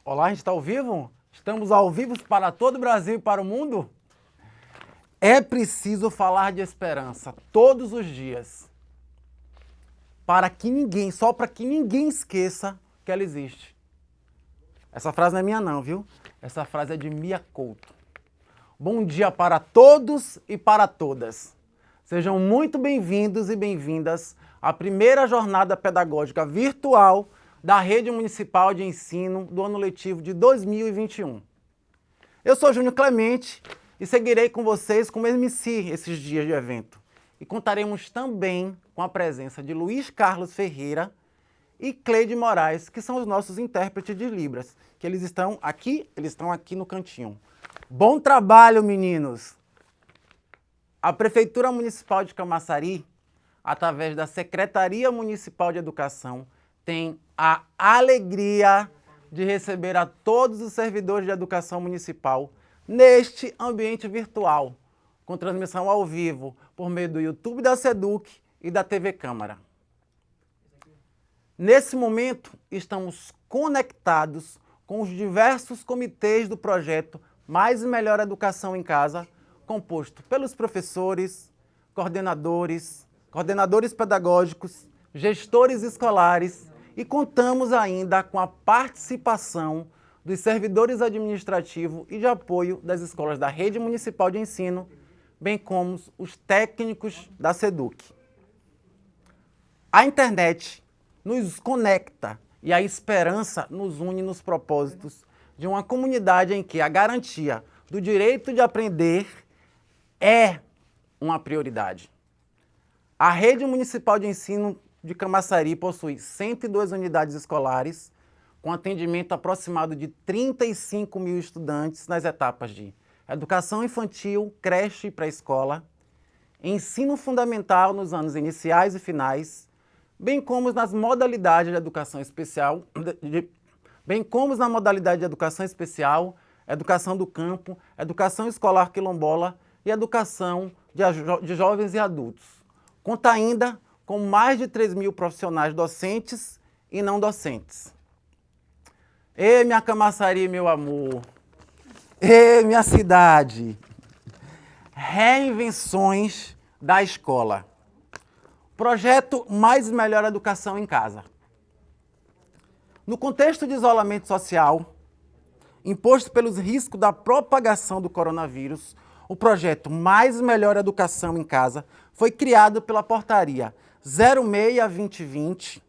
Olá, a gente está ao vivo? Estamos ao vivo para todo o Brasil e para o mundo? É preciso falar de esperança todos os dias, só para que ninguém esqueça que ela existe. Essa frase não é minha não, viu? Essa frase é de Mia Couto. Bom dia para todos e para todas. Sejam muito bem-vindos e bem-vindas à primeira jornada pedagógica virtual da Rede Municipal de Ensino do ano letivo de 2021. Eu sou Júnior Clemente e seguirei com vocês como MC esses dias de evento. E contaremos também com a presença de Luiz Carlos Ferreira e Cleide Moraes, que são os nossos intérpretes de Libras, que eles estão aqui no cantinho. Bom trabalho, meninos! A Prefeitura Municipal de Camaçari, através da Secretaria Municipal de Educação, tem a alegria de receber a todos os servidores de educação municipal neste ambiente virtual, com transmissão ao vivo por meio do YouTube da SEDUC e da TV Câmara. Nesse momento, estamos conectados com os diversos comitês do projeto Mais e Melhor Educação em Casa, composto pelos professores, coordenadores pedagógicos, gestores escolares e contamos ainda com a participação dos servidores administrativos e de apoio das escolas da Rede Municipal de Ensino, bem como os técnicos da SEDUC. A internet nos conecta e a esperança nos une nos propósitos de uma comunidade em que a garantia do direito de aprender é uma prioridade. A Rede Municipal de Ensino de Camaçari possui 102 unidades escolares, com atendimento aproximado de 35 mil estudantes nas etapas de educação infantil, creche e pré-escola, ensino fundamental nos anos iniciais e finais, bem como nas modalidades de educação especial, educação do campo, educação escolar quilombola e educação de jovens e adultos. Conta ainda com mais de 3 mil profissionais docentes e não docentes. Ê, minha Camaçari, meu amor! Ê, minha cidade! Reinvenções da escola. Projeto Mais e Melhor Educação em Casa. No contexto de isolamento social, imposto pelos riscos da propagação do coronavírus, o projeto Mais e Melhor Educação em Casa foi criado pela portaria 06/2020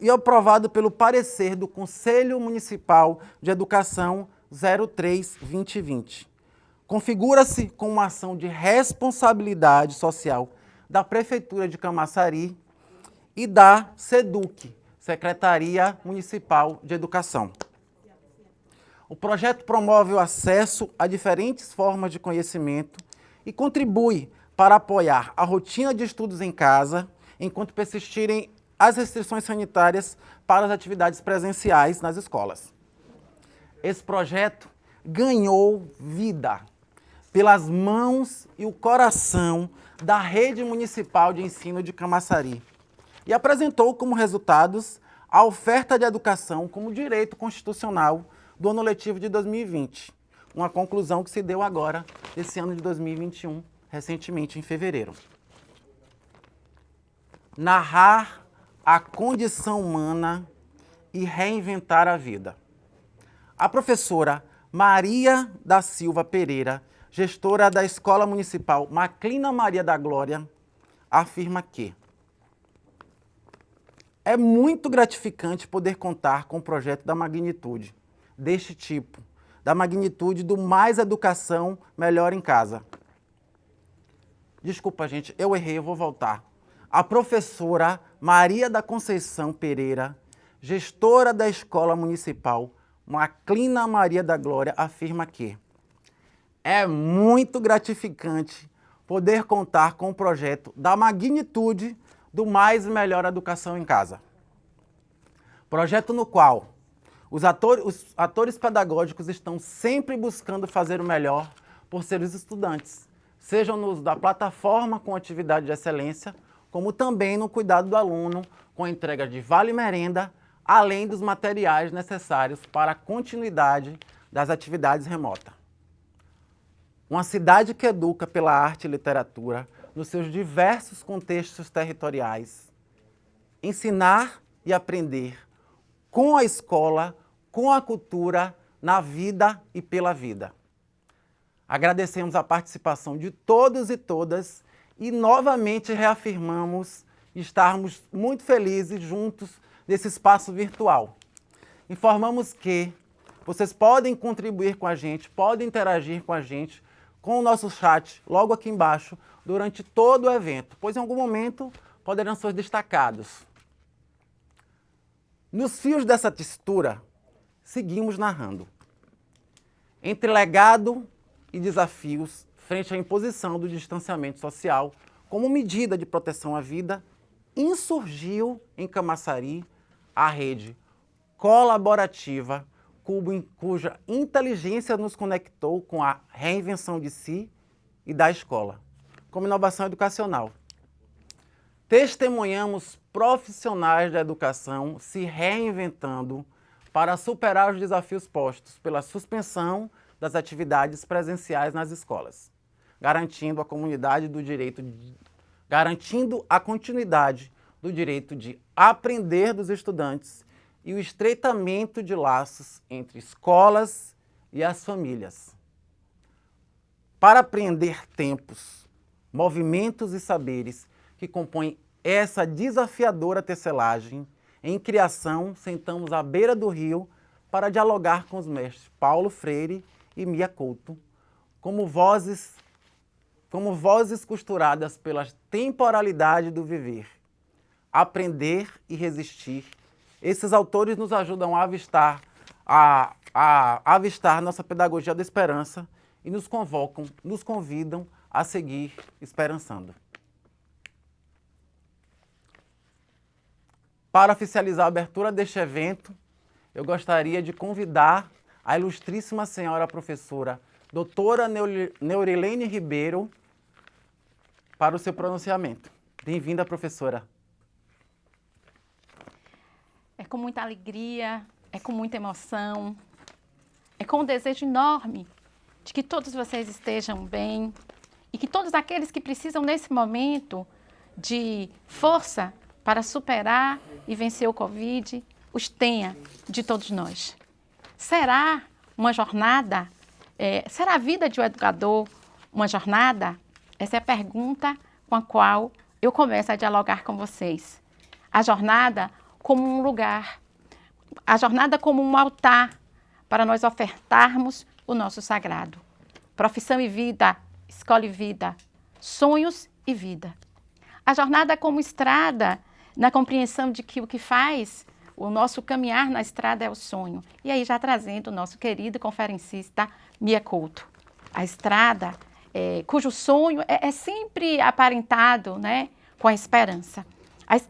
e aprovado pelo parecer do Conselho Municipal de Educação 03/2020. Configura-se como uma ação de responsabilidade social da Prefeitura de Camaçari e da SEDUC, Secretaria Municipal de Educação. O projeto promove o acesso a diferentes formas de conhecimento e contribui para apoiar a rotina de estudos em casa, enquanto persistirem as restrições sanitárias para as atividades presenciais nas escolas. Esse projeto ganhou vida pelas mãos e o coração da Rede Municipal de Ensino de Camaçari e apresentou como resultados a oferta de educação como direito constitucional do ano letivo de 2020, uma conclusão que se deu agora, esse ano de 2021, recentemente em fevereiro. Narrar a condição humana e reinventar a vida. A professora Maria da Silva Pereira, gestora da Escola Municipal Maclina Maria da Glória, afirma que é muito gratificante poder contar com um projeto da magnitude deste tipo, da magnitude do Mais Educação Melhor em Casa. Desculpa, gente, eu errei, eu vou voltar. A professora Maria da Conceição Pereira, gestora da Escola Municipal Maclina Maria da Glória, afirma que é muito gratificante poder contar com um projeto da magnitude do Mais e Melhor Educação em Casa. Projeto no qual os atores pedagógicos estão sempre buscando fazer o melhor por seus estudantes, sejam no uso da plataforma com atividade de excelência, como também no cuidado do aluno com a entrega de vale merenda, além dos materiais necessários para a continuidade das atividades remotas. Uma cidade que educa pela arte e literatura nos seus diversos contextos territoriais. Ensinar e aprender com a escola, com a cultura, na vida e pela vida. Agradecemos a participação de todos e todas e novamente reafirmamos estarmos muito felizes juntos nesse espaço virtual. Informamos que vocês podem contribuir com a gente, podem interagir com a gente com o nosso chat logo aqui embaixo durante todo o evento, pois em algum momento poderão ser destacados. Nos fios dessa textura, seguimos narrando. Entre legado e desafios, frente à imposição do distanciamento social como medida de proteção à vida, insurgiu em Camaçari a rede colaborativa cuja inteligência nos conectou com a reinvenção de si e da escola, como inovação educacional. Testemunhamos profissionais da educação se reinventando para superar os desafios postos pela suspensão das atividades presenciais nas escolas, garantindo a continuidade do direito de aprender dos estudantes e o estreitamento de laços entre escolas e as famílias. Para apreender tempos, movimentos e saberes que compõem essa desafiadora tecelagem, em criação, sentamos à beira do rio para dialogar com os mestres Paulo Freire e Mia Couto, como vozes costuradas pela temporalidade do viver. Aprender e resistir. Esses autores nos ajudam a avistar nossa pedagogia da esperança e nos convidam a seguir esperançando. Para oficializar a abertura deste evento, eu gostaria de convidar a ilustríssima senhora professora, doutora Neurilene Ribeiro, para o seu pronunciamento. Bem-vinda, professora. É com muita alegria, é com muita emoção, é com um desejo enorme de que todos vocês estejam bem e que todos aqueles que precisam nesse momento de força para superar e vencer o Covid, os tenha de todos nós. Será uma jornada? Será a vida de um educador uma jornada? Essa é a pergunta com a qual eu começo a dialogar com vocês. A jornada como um lugar, a jornada como um altar para nós ofertarmos o nosso sagrado. Profissão e vida, escola e vida, sonhos e vida. A jornada como estrada, na compreensão de que o que faz o nosso caminhar na estrada é o sonho. E aí já trazendo o nosso querido conferencista Mia Couto. A estrada, cujo sonho é sempre aparentado, né, com a esperança.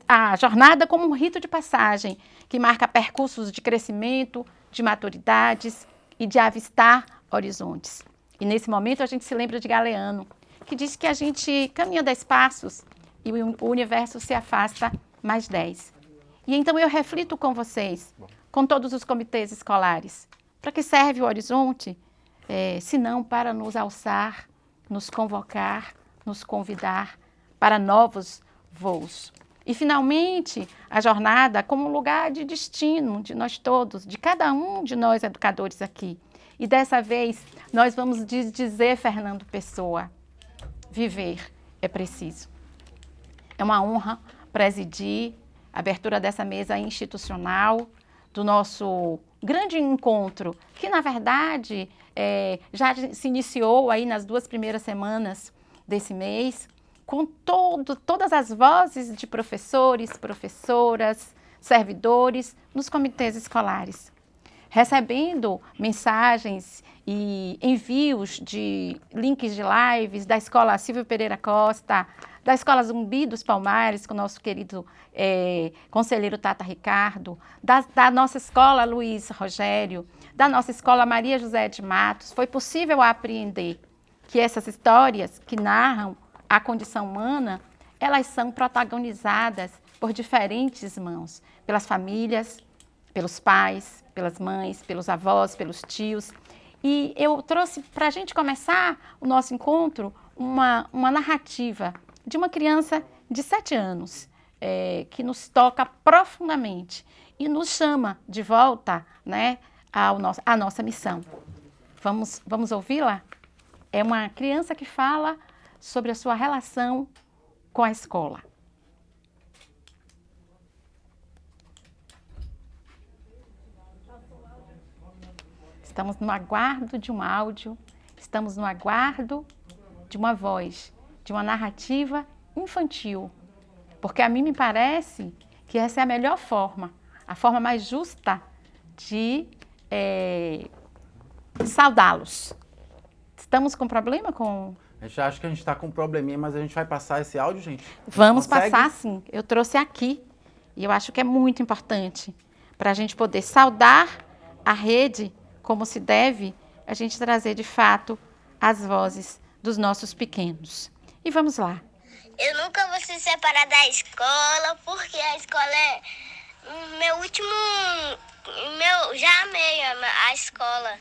A jornada como um rito de passagem que marca percursos de crescimento, de maturidades e de avistar horizontes. E nesse momento a gente se lembra de Galeano, que diz que a gente caminha 10 passos e o universo se afasta mais 10. E então eu reflito com vocês, com todos os comitês escolares, para que serve o horizonte? Se não para nos alçar, nos convocar, nos convidar para novos voos. E, finalmente, a jornada como um lugar de destino de nós todos, de cada um de nós educadores aqui. E dessa vez, nós vamos dizer, Fernando Pessoa, viver é preciso. É uma honra presidir a abertura dessa mesa institucional, do nosso grande encontro, que, na verdade, já se iniciou aí nas 2 primeiras semanas desse mês, com todas as vozes de professores, professoras, servidores nos comitês escolares, recebendo mensagens e envios de links de lives da Escola Silvio Pereira Costa, da Escola Zumbi dos Palmares, com o nosso querido conselheiro Tata Ricardo, da nossa escola Luiz Rogério, da nossa escola Maria José de Matos. Foi possível apreender que essas histórias que narram a condição humana, elas são protagonizadas por diferentes mãos, pelas famílias, pelos pais, pelas mães, pelos avós, pelos tios. E eu trouxe para a gente começar o nosso encontro uma narrativa de uma criança de 7 anos, que nos toca profundamente e nos chama de volta, né, à nossa missão. Vamos ouvi-la? É uma criança que fala sobre a sua relação com a escola. Estamos no aguardo de um áudio, estamos no aguardo de uma voz, de uma narrativa infantil. Porque a mim me parece que essa é a melhor forma, a forma mais justa de saudá-los. Estamos com problema com... A gente acha que a gente está com um probleminha, mas a gente vai passar esse áudio, gente? Vamos passar sim. Eu trouxe aqui e eu acho que é muito importante para a gente poder saudar a rede como se deve, a gente trazer de fato as vozes dos nossos pequenos. E vamos lá. Eu nunca vou se separar da escola, porque a escola é meu último... já amei a escola.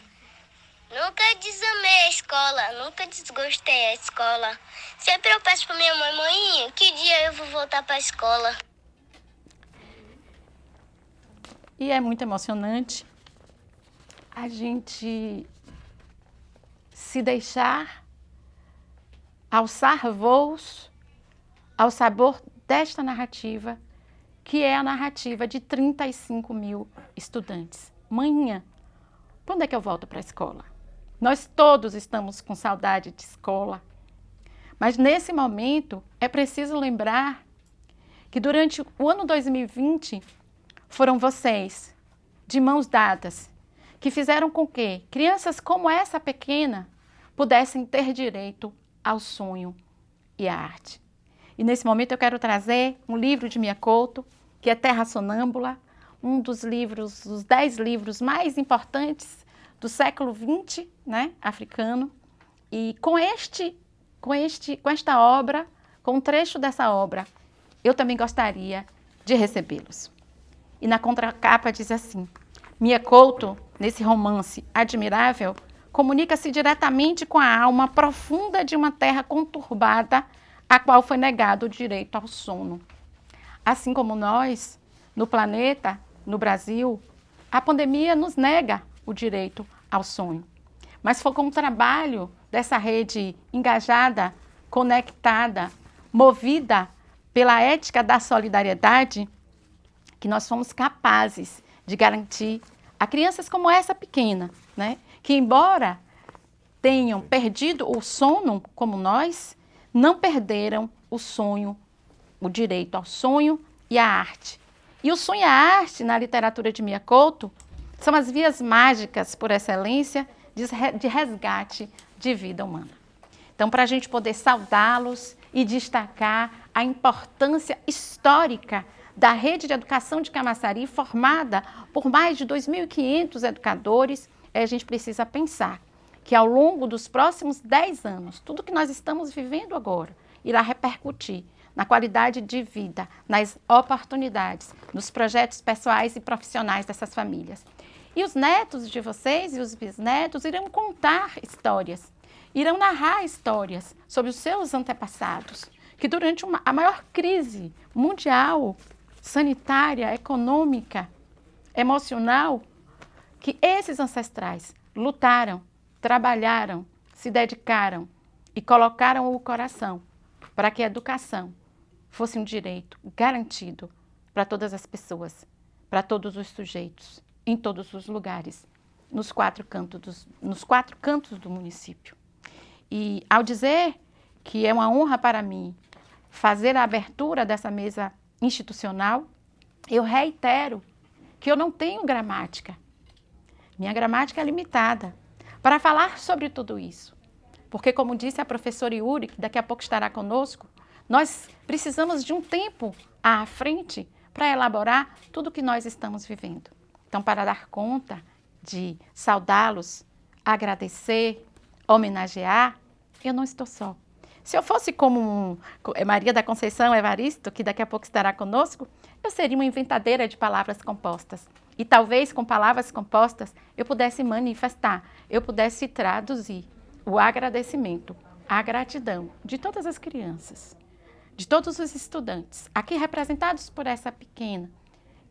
Nunca desamei a escola, nunca desgostei da escola. Sempre eu peço pra minha mãe, mãe, que dia eu vou voltar pra escola? E é muito emocionante a gente se deixar alçar voos ao sabor desta narrativa, que é a narrativa de 35 mil estudantes. Manhã, quando é que eu volto para a escola? Nós todos estamos com saudade de escola, mas nesse momento é preciso lembrar que durante o ano 2020 foram vocês, de mãos dadas, que fizeram com que crianças como essa pequena pudessem ter direito ao sonho e à arte. E nesse momento eu quero trazer um livro de Mia Couto, que é Terra Sonâmbula, um dos livros, os 10 livros mais importantes do século XX, né, africano. E com esta obra, com um trecho dessa obra, eu também gostaria de recebê-los. E na contracapa diz assim: Mia Couto, nesse romance admirável, comunica-se diretamente com a alma profunda de uma terra conturbada, a qual foi negado o direito ao sono. Assim como nós, no planeta, no Brasil, a pandemia nos nega o direito ao sonho. Mas foi com o trabalho dessa rede engajada, conectada, movida pela ética da solidariedade, que nós fomos capazes de garantir a crianças como essa pequena, né, que embora tenham perdido o sono como nós, não perderam o sonho, o direito ao sonho e à arte. E o sonho e a arte, na literatura de Mia Couto, são as vias mágicas por excelência de resgate de vida humana. Então, para a gente poder saudá-los e destacar a importância histórica da rede de educação de Camaçari, formada por mais de 2.500 educadores, a gente precisa pensar que ao longo dos próximos 10 anos, tudo que nós estamos vivendo agora irá repercutir na qualidade de vida, nas oportunidades, nos projetos pessoais e profissionais dessas famílias. E os netos de vocês e os bisnetos irão contar histórias, irão narrar histórias sobre os seus antepassados, que durante a maior crise mundial, sanitária, econômica, emocional, que esses ancestrais lutaram, trabalharam, se dedicaram e colocaram o coração para que a educação fosse um direito garantido para todas as pessoas, para todos os sujeitos, em todos os lugares, nos quatro cantos do município. E ao dizer que é uma honra para mim fazer a abertura dessa mesa institucional, eu reitero que eu não tenho gramática. Minha gramática é limitada para falar sobre tudo isso. Porque, como disse a professora Yuri, que daqui a pouco estará conosco, nós precisamos de um tempo à frente para elaborar tudo o que nós estamos vivendo. Então, para dar conta de saudá-los, agradecer, homenagear, eu não estou só. Se eu fosse como Maria da Conceição Evaristo, que daqui a pouco estará conosco, eu seria uma inventadeira de palavras compostas. e talvez com palavras compostas eu pudesse manifestar, eu pudesse traduzir o agradecimento, a gratidão de todas as crianças, de todos os estudantes, aqui representados por essa pequena,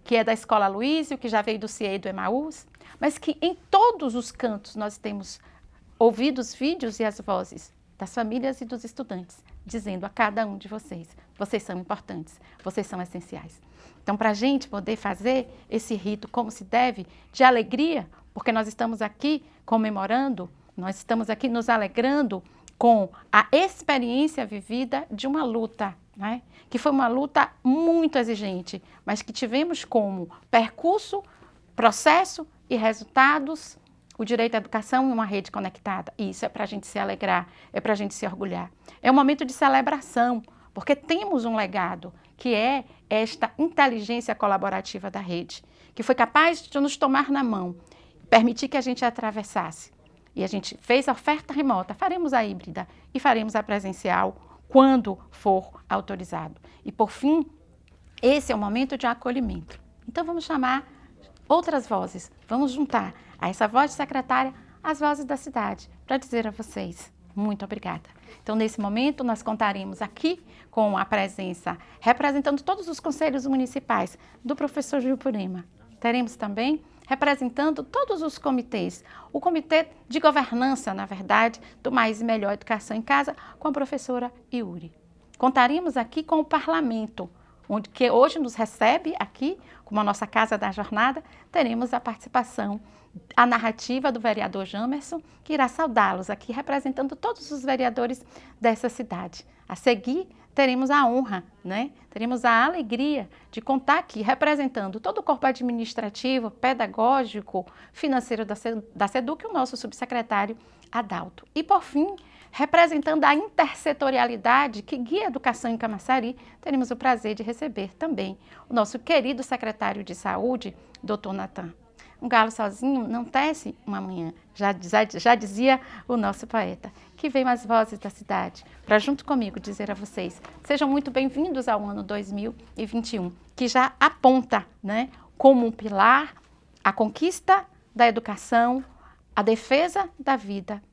que é da Escola Luísio, que já veio do CIE do Emaús, mas que em todos os cantos nós temos ouvido os vídeos e as vozes das famílias e dos estudantes, dizendo a cada um de vocês, vocês são importantes, vocês são essenciais. Então, para a gente poder fazer esse rito como se deve, de alegria, porque nós estamos aqui comemorando, nós estamos aqui nos alegrando com a experiência vivida de uma luta, né? Que foi uma luta muito exigente, mas que tivemos como percurso, processo e resultados o direito à educação em uma rede conectada. E isso é para a gente se alegrar, é para a gente se orgulhar. É um momento de celebração, porque temos um legado, que é esta inteligência colaborativa da rede, que foi capaz de nos tomar na mão, permitir que a gente atravessasse. E a gente fez a oferta remota, faremos a híbrida e faremos a presencial quando for autorizado. E, por fim, esse é o momento de acolhimento. Então, vamos chamar outras vozes, vamos juntar a essa voz de secretária as vozes da cidade, para dizer a vocês muito obrigada. Então, nesse momento, nós contaremos aqui com a presença, representando todos os conselhos municipais, do professor Gil Purema. Teremos também representando todos os comitês, o comitê de governança, na verdade, do Mais e Melhor Educação em Casa, com a professora Iuri. Contaremos aqui com o parlamento, onde que hoje nos recebe aqui, como a nossa Casa da Jornada, teremos a participação, a narrativa do vereador Jamerson, que irá saudá-los aqui, representando todos os vereadores dessa cidade. A seguir, teremos a honra, né? Teremos a alegria de contar aqui, representando todo o corpo administrativo, pedagógico, financeiro da SEDUC, o nosso subsecretário Adalto. E, por fim, representando a intersetorialidade que guia a educação em Camaçari, teremos o prazer de receber também o nosso querido secretário de Saúde, Dr. Natan. Um galo sozinho não tece uma manhã, já dizia o nosso poeta. Que venham as vozes da cidade para, junto comigo, dizer a vocês, sejam muito bem-vindos ao ano 2021, que já aponta, né, como um pilar a conquista da educação, a defesa da vida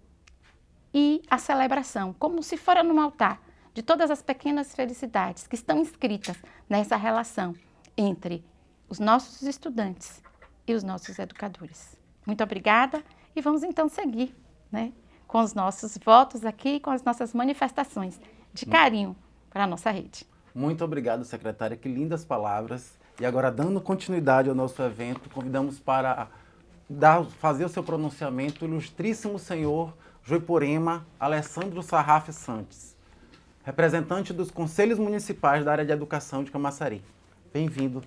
e a celebração, como se fora num altar, de todas as pequenas felicidades que estão inscritas nessa relação entre os nossos estudantes e os nossos educadores. Muito obrigada e vamos então seguir, né, com os nossos votos aqui, com as nossas manifestações de carinho para a nossa rede. Muito obrigado, secretária, que lindas palavras. E agora, dando continuidade ao nosso evento, convidamos para fazer o seu pronunciamento o ilustríssimo senhor Joipurema Alessandro Sarraf Santos, representante dos Conselhos Municipais da área de Educação de Camaçari. Bem-vindo.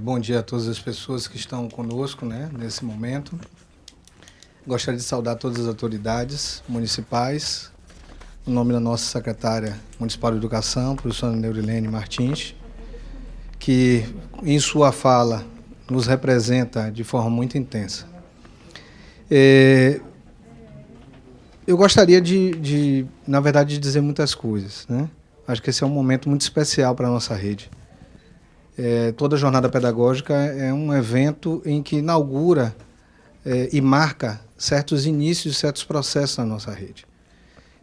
Bom dia a todas as pessoas que estão conosco, né, nesse momento. Gostaria de saudar todas as autoridades municipais, em nome da nossa secretária municipal de Educação, professora Neurilene Martins, que em sua fala nos representa de forma muito intensa. Eu gostaria na verdade, de dizer muitas coisas, né? Acho que esse é um momento muito especial para a nossa rede. Toda a jornada pedagógica é um evento em que inaugura e marca certos inícios, certos processos na nossa rede.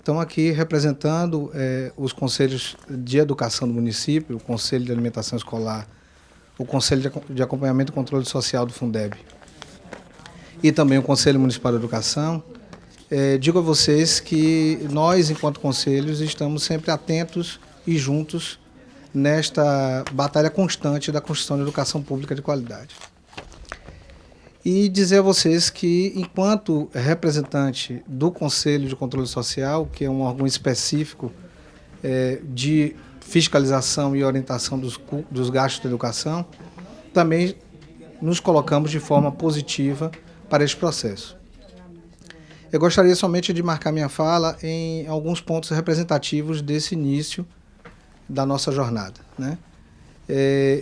Então, aqui representando os conselhos de educação do município, o Conselho de Alimentação Escolar, o Conselho de Acompanhamento e Controle Social do Fundeb e também o Conselho Municipal de Educação, digo a vocês que nós, enquanto conselhos, estamos sempre atentos e juntos nesta batalha constante da construção de educação pública de qualidade. E dizer a vocês que, enquanto representante do Conselho de Controle Social, que é um órgão específico de fiscalização e orientação dos gastos da educação, também nos colocamos de forma positiva para este processo. Eu gostaria somente de marcar minha fala em alguns pontos representativos desse início da nossa jornada, né?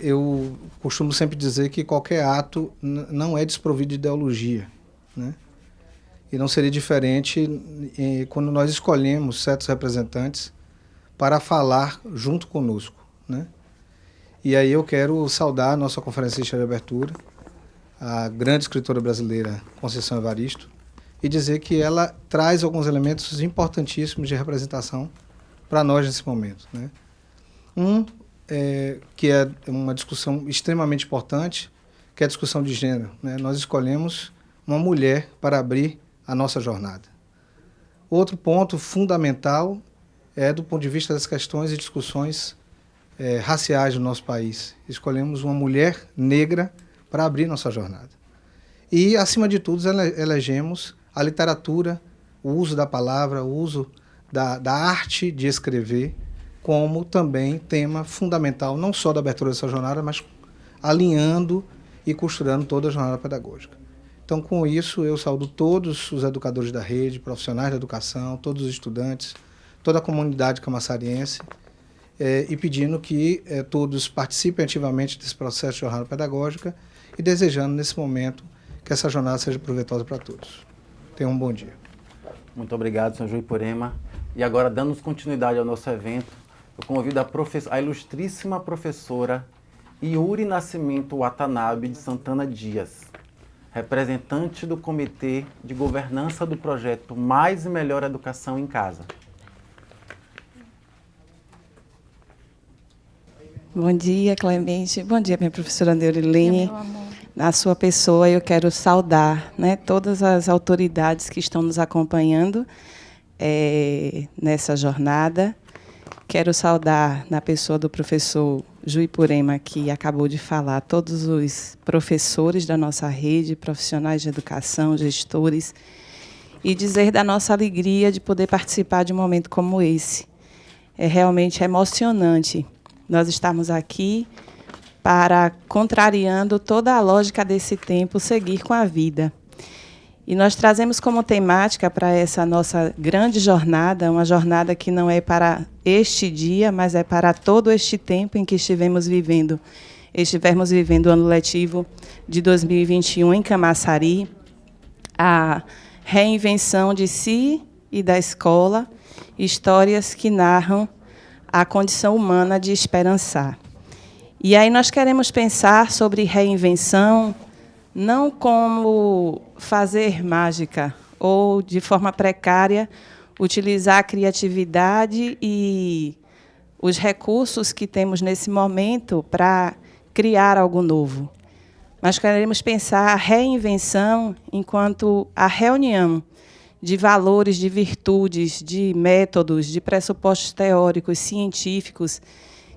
Eu costumo sempre dizer que qualquer ato não é desprovido de ideologia, né? E não seria diferente quando nós escolhemos certos representantes para falar junto conosco, né? E aí eu quero saudar a nossa conferencista de abertura, a grande escritora brasileira Conceição Evaristo, e dizer que ela traz alguns elementos importantíssimos de representação para nós nesse momento, né? Que é uma discussão extremamente importante, que é a discussão de gênero, né? Nós escolhemos uma mulher para abrir a nossa jornada. Outro ponto fundamental é do ponto de vista das questões e discussões raciais do nosso país. Escolhemos uma mulher negra para abrir nossa jornada. E, acima de tudo, elegemos a literatura, o uso da palavra, o uso da arte de escrever, como também tema fundamental, não só da abertura dessa jornada, mas alinhando e costurando toda a jornada pedagógica. Então, com isso, eu saúdo todos os educadores da rede, profissionais da educação, todos os estudantes, toda a comunidade camaçariense, e pedindo que todos participem ativamente desse processo de jornada pedagógica e desejando, nesse momento, que essa jornada seja proveitosa para todos. Tenham um bom dia. Muito obrigado, senhor Juipurema. E agora, dando continuidade ao nosso evento, eu convido a ilustríssima professora Yuri Nascimento Watanabe de Santana Dias, representante do Comitê de Governança do projeto Mais e Melhor Educação em Casa. Bom dia, Clemente. Bom dia, minha professora Neurilene. Na sua pessoa, eu quero saudar, né, todas as autoridades que estão nos acompanhando nessa jornada. Quero saudar, na pessoa do professor Juipurema, que acabou de falar, todos os professores da nossa rede, profissionais de educação, gestores, e dizer da nossa alegria de poder participar de um momento como esse. É realmente emocionante nós estarmos aqui para, contrariando toda a lógica desse tempo, seguir com a vida. E nós trazemos como temática para essa nossa grande jornada, uma jornada que não é para este dia, mas é para todo este tempo em que estivermos vivendo o ano letivo de 2021 em Camaçari, a reinvenção de si e da escola, histórias que narram a condição humana de esperançar. E aí nós queremos pensar sobre reinvenção, não como fazer mágica ou, de forma precária, utilizar a criatividade e os recursos que temos nesse momento para criar algo novo. Mas queremos pensar a reinvenção enquanto a reunião de valores, de virtudes, de métodos, de pressupostos teóricos, científicos,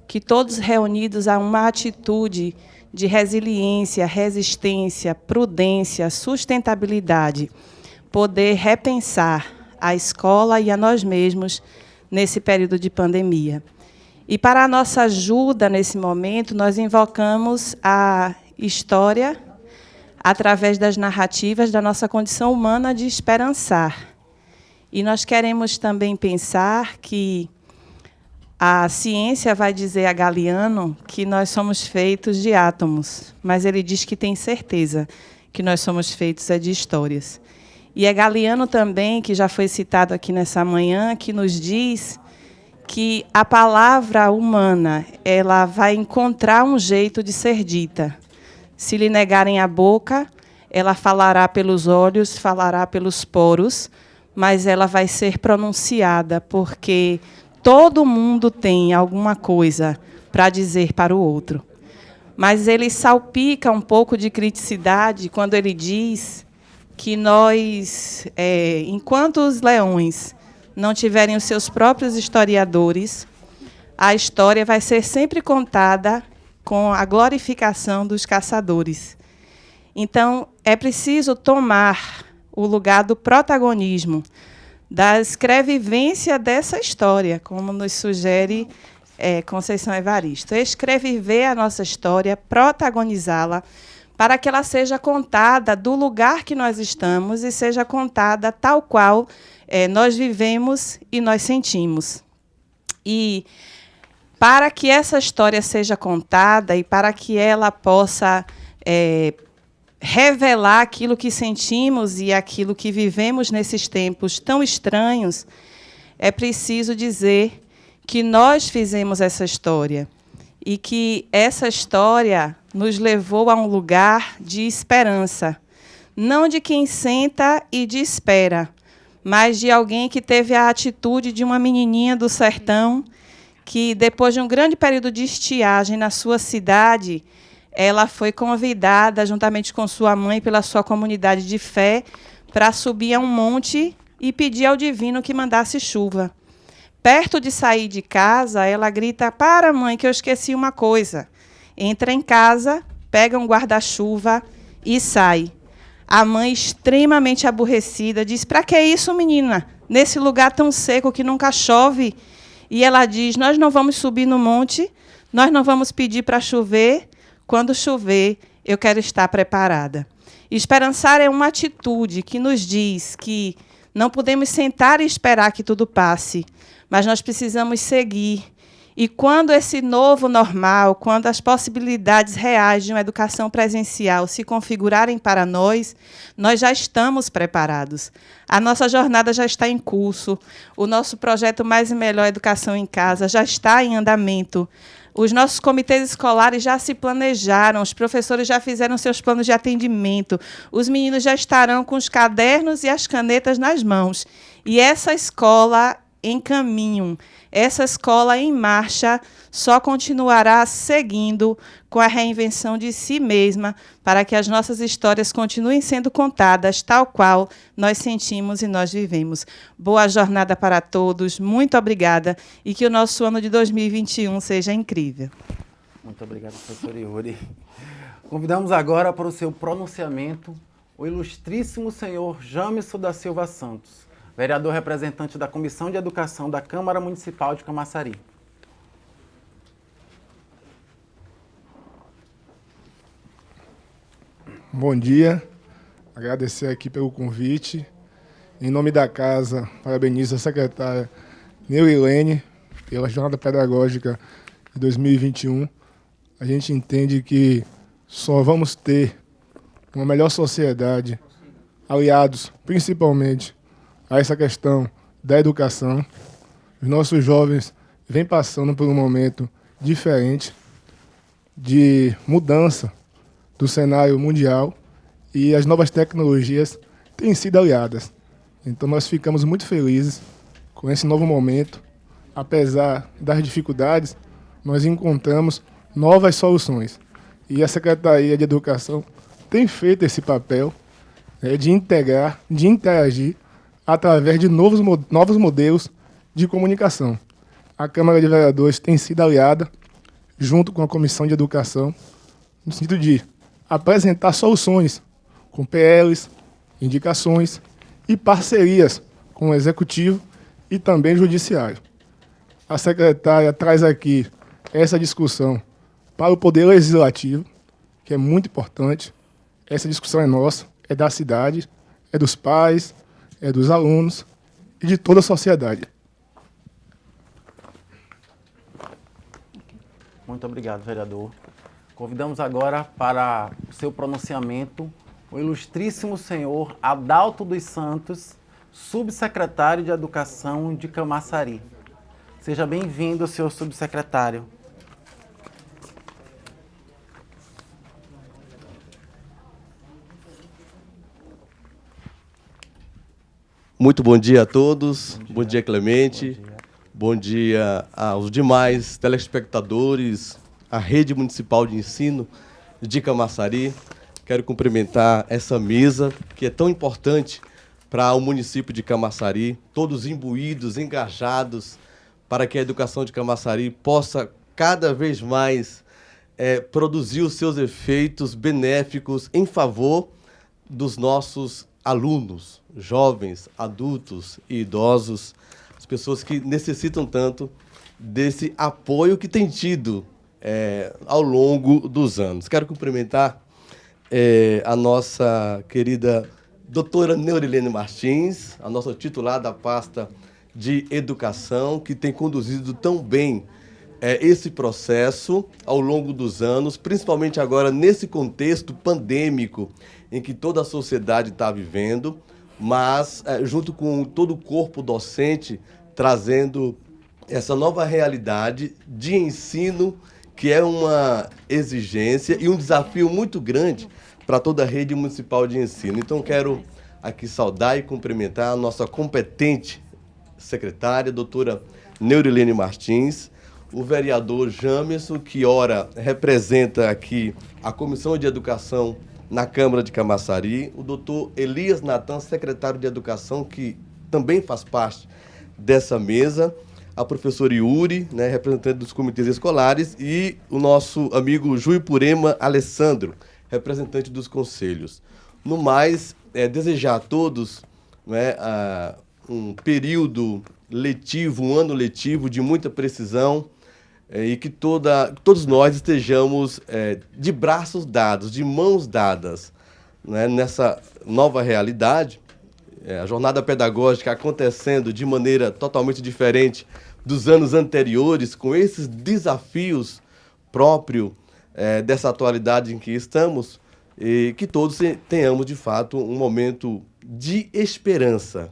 que todos reunidos a uma atitude de resiliência, resistência, prudência, sustentabilidade, poder repensar a escola e a nós mesmos nesse período de pandemia. E, para a nossa ajuda nesse momento, nós invocamos a história através das narrativas da nossa condição humana de esperançar. E nós queremos também pensar que a ciência vai dizer a Galiano que nós somos feitos de átomos, mas ele diz que tem certeza que nós somos feitos de histórias. E é Galiano também, que já foi citado aqui nessa manhã, que nos diz que a palavra humana ela vai encontrar um jeito de ser dita. Se lhe negarem a boca, ela falará pelos olhos, falará pelos poros, mas ela vai ser pronunciada, porque todo mundo tem alguma coisa para dizer para o outro. Mas ele salpica um pouco de criticidade quando ele diz que nós, enquanto os leões não tiverem os seus próprios historiadores, a história vai ser sempre contada com a glorificação dos caçadores. Então, é preciso tomar o lugar do protagonismo, da escrevivência dessa história, como nos sugere Conceição Evaristo. Escreviver a nossa história, protagonizá-la, para que ela seja contada do lugar que nós estamos e seja contada tal qual nós vivemos e nós sentimos. E para que essa história seja contada e para que ela possa revelar aquilo que sentimos e aquilo que vivemos nesses tempos tão estranhos, é preciso dizer que nós fizemos essa história e que essa história nos levou a um lugar de esperança, não de quem senta e de espera, mas de alguém que teve a atitude de uma menininha do sertão que, depois de um grande período de estiagem na sua cidade, ela foi convidada, juntamente com sua mãe, pela sua comunidade de fé, para subir a um monte e pedir ao divino que mandasse chuva. Perto de sair de casa, ela grita: "Para, mãe, que eu esqueci uma coisa." Entra em casa, pega um guarda-chuva e sai. A mãe, extremamente aborrecida, diz: "Para que isso, menina? Nesse lugar tão seco que nunca chove?" E ela diz: "Nós não vamos subir no monte, nós não vamos pedir para chover. Quando chover, eu quero estar preparada." Esperançar é uma atitude que nos diz que não podemos sentar e esperar que tudo passe, mas nós precisamos seguir. E quando esse novo normal, quando as possibilidades reais de uma educação presencial se configurarem para nós, nós já estamos preparados. A nossa jornada já está em curso, o nosso projeto Mais e Melhor Educação em Casa já está em andamento. Os nossos comitês escolares já se planejaram, os professores já fizeram seus planos de atendimento, os meninos já estarão com os cadernos e as canetas nas mãos. E essa escola em caminho, essa escola em marcha, só continuará seguindo com a reinvenção de si mesma, para que as nossas histórias continuem sendo contadas tal qual nós sentimos e nós vivemos. Boa jornada para todos, muito obrigada, e que o nosso ano de 2021 seja incrível. Muito obrigado, professor Yuri. Convidamos agora para o seu pronunciamento o ilustríssimo senhor Jamison da Silva Santos, vereador representante da Comissão de Educação da Câmara Municipal de Camaçari. Bom dia, agradecer aqui pelo convite. Em nome da casa, parabenizo a secretária Neurilene pela jornada pedagógica de 2021. A gente entende que só vamos ter uma melhor sociedade, aliados principalmente a essa questão da educação. Os nossos jovens vêm passando por um momento diferente de mudança do cenário mundial e as novas tecnologias têm sido aliadas. Então nós ficamos muito felizes com esse novo momento. Apesar das dificuldades, nós encontramos novas soluções. E a Secretaria de Educação tem feito esse papel, de integrar, de interagir através de novos modelos de comunicação. A Câmara de Vereadores tem sido aliada, junto com a Comissão de Educação, no sentido de apresentar soluções com PLs, indicações e parcerias com o Executivo e também Judiciário. A secretária traz aqui essa discussão para o Poder Legislativo, que é muito importante. Essa discussão é nossa, é da cidade, é dos pais, é dos alunos e de toda a sociedade. Muito obrigado, vereador. Convidamos agora para o seu pronunciamento o ilustríssimo senhor Adalto dos Santos, subsecretário de Educação de Camaçari. Seja bem-vindo, senhor subsecretário. Muito bom dia a todos. Bom dia, Clemente. Bom dia aos demais telespectadores, à Rede Municipal de Ensino de Camaçari. Quero cumprimentar essa mesa, que é tão importante para o município de Camaçari, todos imbuídos, engajados, para que a educação de Camaçari possa cada vez mais produzir os seus efeitos benéficos em favor dos nossos alunos, jovens, adultos e idosos, as pessoas que necessitam tanto desse apoio que tem tido ao longo dos anos. Quero cumprimentar a nossa querida doutora Neurilene Martins, a nossa titular da pasta de Educação, que tem conduzido tão bem esse processo ao longo dos anos, principalmente agora nesse contexto pandêmico em que toda a sociedade está vivendo, mas junto com todo o corpo docente, trazendo essa nova realidade de ensino que é uma exigência e um desafio muito grande para toda a rede municipal de ensino. Então, quero aqui saudar e cumprimentar a nossa competente secretária, doutora Neurilene Martins, o vereador Jamerson, que ora representa aqui a Comissão de Educação na Câmara de Camaçari, o doutor Elias Natan, secretário de Educação, que também faz parte dessa mesa, a professora Yuri, né, representante dos comitês escolares, e o nosso amigo Juipurema Alessandro, representante dos conselhos. No mais, desejar a todos, né, um período letivo, um ano letivo de muita precisão, e que todos nós estejamos de braços dados, de mãos dadas, né, nessa nova realidade. A jornada pedagógica acontecendo de maneira totalmente diferente dos anos anteriores, com esses desafios próprios dessa atualidade em que estamos, e que todos tenhamos, de fato, um momento de esperança,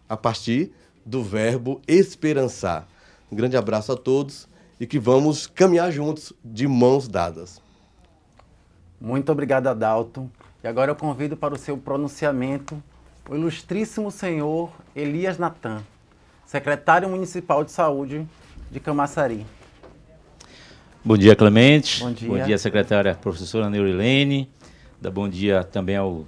a partir do verbo esperançar. Um grande abraço a todos e que vamos caminhar juntos de mãos dadas. Muito obrigado, Adalto. E agora eu convido para o seu pronunciamento o ilustríssimo senhor Elias Natan, secretário municipal de saúde de Camaçari. Bom dia, Clemente. Bom dia. Bom dia, secretária professora Neurilene. Bom dia também ao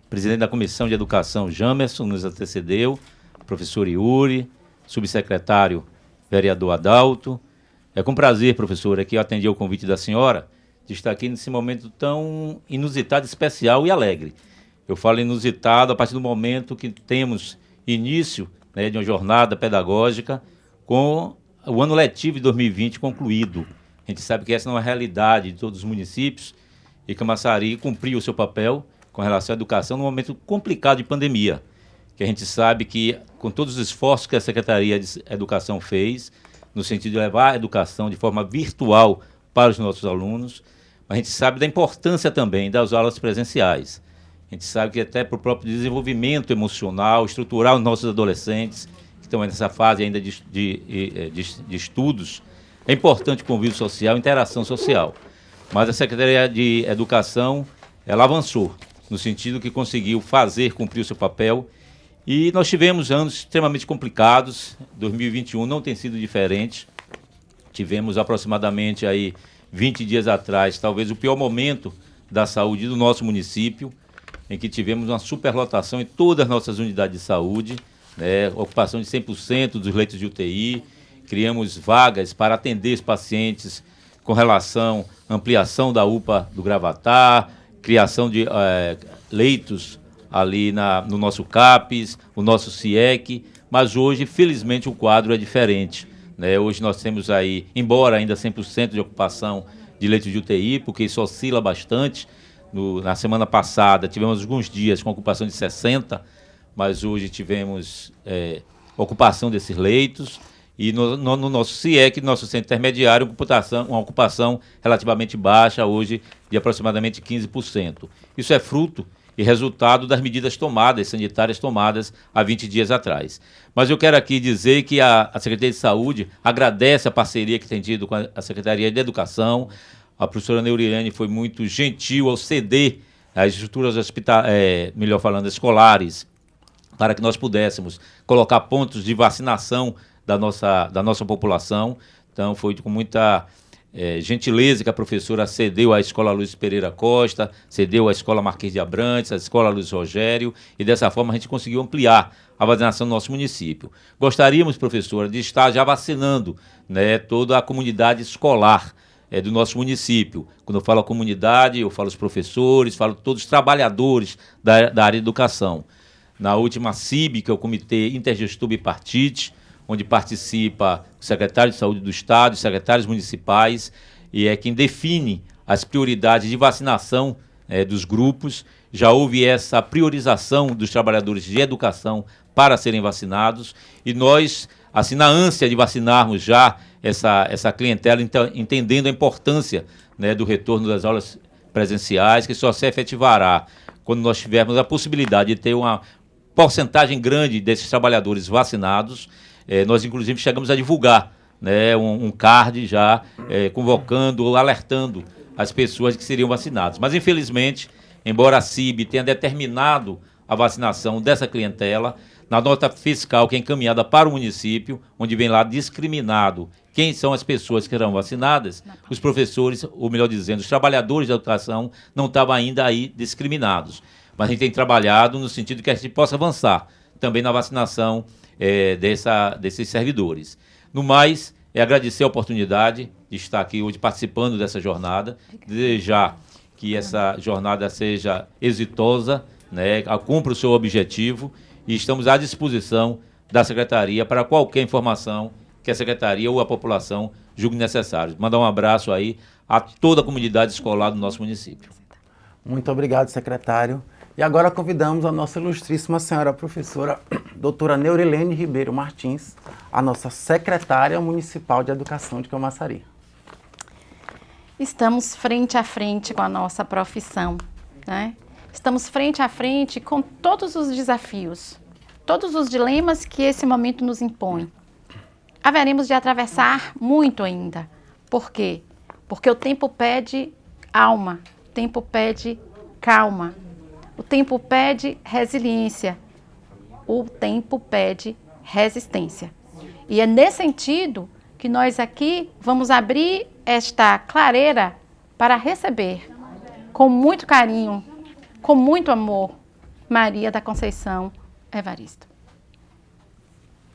presidente da Comissão de Educação, Jamerson, nos antecedeu, professor Yuri, subsecretário vereador Adalto. É com prazer, professora, que eu atendi ao convite da senhora de estar aqui nesse momento tão inusitado, especial e alegre. Eu falo inusitado a partir do momento que temos início, né, de uma jornada pedagógica com o ano letivo de 2020 concluído. A gente sabe que essa não é a realidade de todos os municípios e Camaçari cumpriu o seu papel com relação à educação num momento complicado de pandemia, que a gente sabe que, com todos os esforços que a Secretaria de Educação fez, no sentido de levar a educação de forma virtual para os nossos alunos, a gente sabe da importância também das aulas presenciais. A gente sabe que até para o próprio desenvolvimento emocional, estrutural dos nossos adolescentes, que estão nessa fase ainda de estudos, é importante o convívio social, a interação social. Mas a Secretaria de Educação, ela avançou, no sentido que conseguiu cumprir o seu papel. E nós tivemos anos extremamente complicados, 2021 não tem sido diferente. Tivemos aproximadamente aí 20 dias atrás, talvez o pior momento da saúde do nosso município, em que tivemos uma superlotação em todas as nossas unidades de saúde, né, ocupação de 100% dos leitos de UTI, criamos vagas para atender os pacientes com relação à ampliação da UPA do Gravatar, criação de leitos ali no nosso CAPES, o nosso CIEC, mas hoje, felizmente, o quadro é diferente, né? Hoje nós temos aí, embora ainda 100% de ocupação de leitos de UTI, porque isso oscila bastante. Na semana passada tivemos alguns dias com ocupação de 60%, mas hoje tivemos ocupação desses leitos. E no nosso CIEC, nosso centro intermediário, uma ocupação relativamente baixa, hoje de aproximadamente 15%. Isso é fruto e resultado das medidas sanitárias tomadas há 20 dias atrás. Mas eu quero aqui dizer que a Secretaria de Saúde agradece a parceria que tem tido com a Secretaria de Educação. A professora Neurilene foi muito gentil ao ceder as estruturas escolares, para que nós pudéssemos colocar pontos de vacinação da nossa população. Então, foi com muita gentileza que a professora cedeu à Escola Luiz Pereira Costa, cedeu à Escola Marquês de Abrantes, à Escola Luiz Rogério, e dessa forma a gente conseguiu ampliar a vacinação no nosso município. Gostaríamos, professora, de estar já vacinando, né, toda a comunidade escolar do nosso município. Quando eu falo a comunidade, eu falo os professores, falo todos os trabalhadores da área de educação. Na última CIB, que é o Comitê Intergestor Bipartite, onde participa o secretário de Saúde do Estado, os secretários municipais, e é quem define as prioridades de vacinação dos grupos. Já houve essa priorização dos trabalhadores de educação para serem vacinados, e nós, assim, na ânsia de vacinarmos já essa clientela, entendendo a importância, né, do retorno das aulas presenciais, que só se efetivará quando nós tivermos a possibilidade de ter uma porcentagem grande desses trabalhadores vacinados. Nós, inclusive, chegamos a divulgar né, um card já convocando, alertando as pessoas que seriam vacinadas. Mas, infelizmente, embora a CIB tenha determinado a vacinação dessa clientela, na nota fiscal que é encaminhada para o município, onde vem lá discriminado quem são as pessoas que serão vacinadas, os professores, ou melhor dizendo, os trabalhadores da educação, não estavam ainda aí discriminados. Mas a gente tem trabalhado no sentido que a gente possa avançar também na vacinação desses servidores. No mais, agradecer a oportunidade de estar aqui hoje participando dessa jornada, desejar que essa jornada seja exitosa, né, cumpra o seu objetivo, e estamos à disposição da Secretaria para qualquer informação que a Secretaria ou a população julgue necessário. Mandar um abraço aí a toda a comunidade escolar do nosso município. Muito obrigado, secretário. E agora convidamos a nossa ilustríssima senhora professora, doutora Neurilene Ribeiro Martins, a nossa secretária municipal de Educação de Camaçari. Estamos frente a frente com a nossa profissão, né? Estamos frente a frente com todos os desafios, todos os dilemas que esse momento nos impõe. Haveremos de atravessar muito ainda. Por quê? Porque o tempo pede alma, o tempo pede calma, o tempo pede resiliência, o tempo pede resistência. E é nesse sentido que nós aqui vamos abrir esta clareira para receber com muito carinho, com muito amor, Maria da Conceição Evaristo.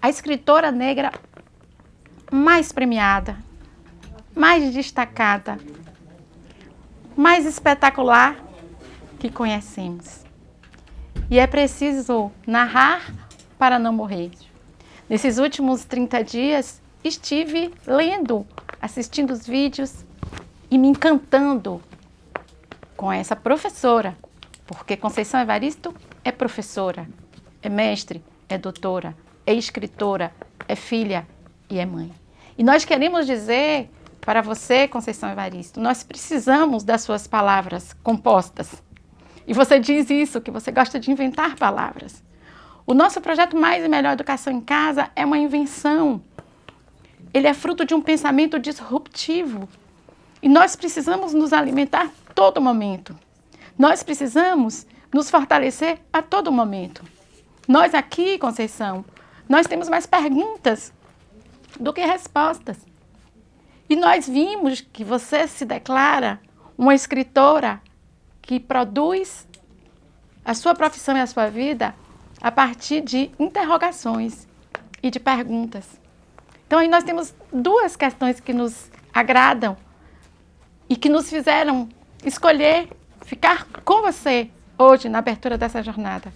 A escritora negra mais premiada, mais destacada, mais espetacular que conhecemos. E é preciso narrar para não morrer. Nesses últimos 30 dias, estive lendo, assistindo os vídeos e me encantando com essa professora, porque Conceição Evaristo é professora, é mestre, é doutora, é escritora, é filha e é mãe. E nós queremos dizer para você, Conceição Evaristo, nós precisamos das suas palavras compostas. E você diz isso, que você gosta de inventar palavras. O nosso projeto Mais e Melhor Educação em Casa é uma invenção. Ele é fruto de um pensamento disruptivo. E nós precisamos nos alimentar a todo momento. Nós precisamos nos fortalecer a todo momento. Nós aqui, Conceição, nós temos mais perguntas do que respostas. E nós vimos que você se declara uma escritora que produz a sua profissão e a sua vida a partir de interrogações e de perguntas. Então, aí nós temos duas questões que nos agradam e que nos fizeram escolher ficar com você hoje na abertura dessa jornada.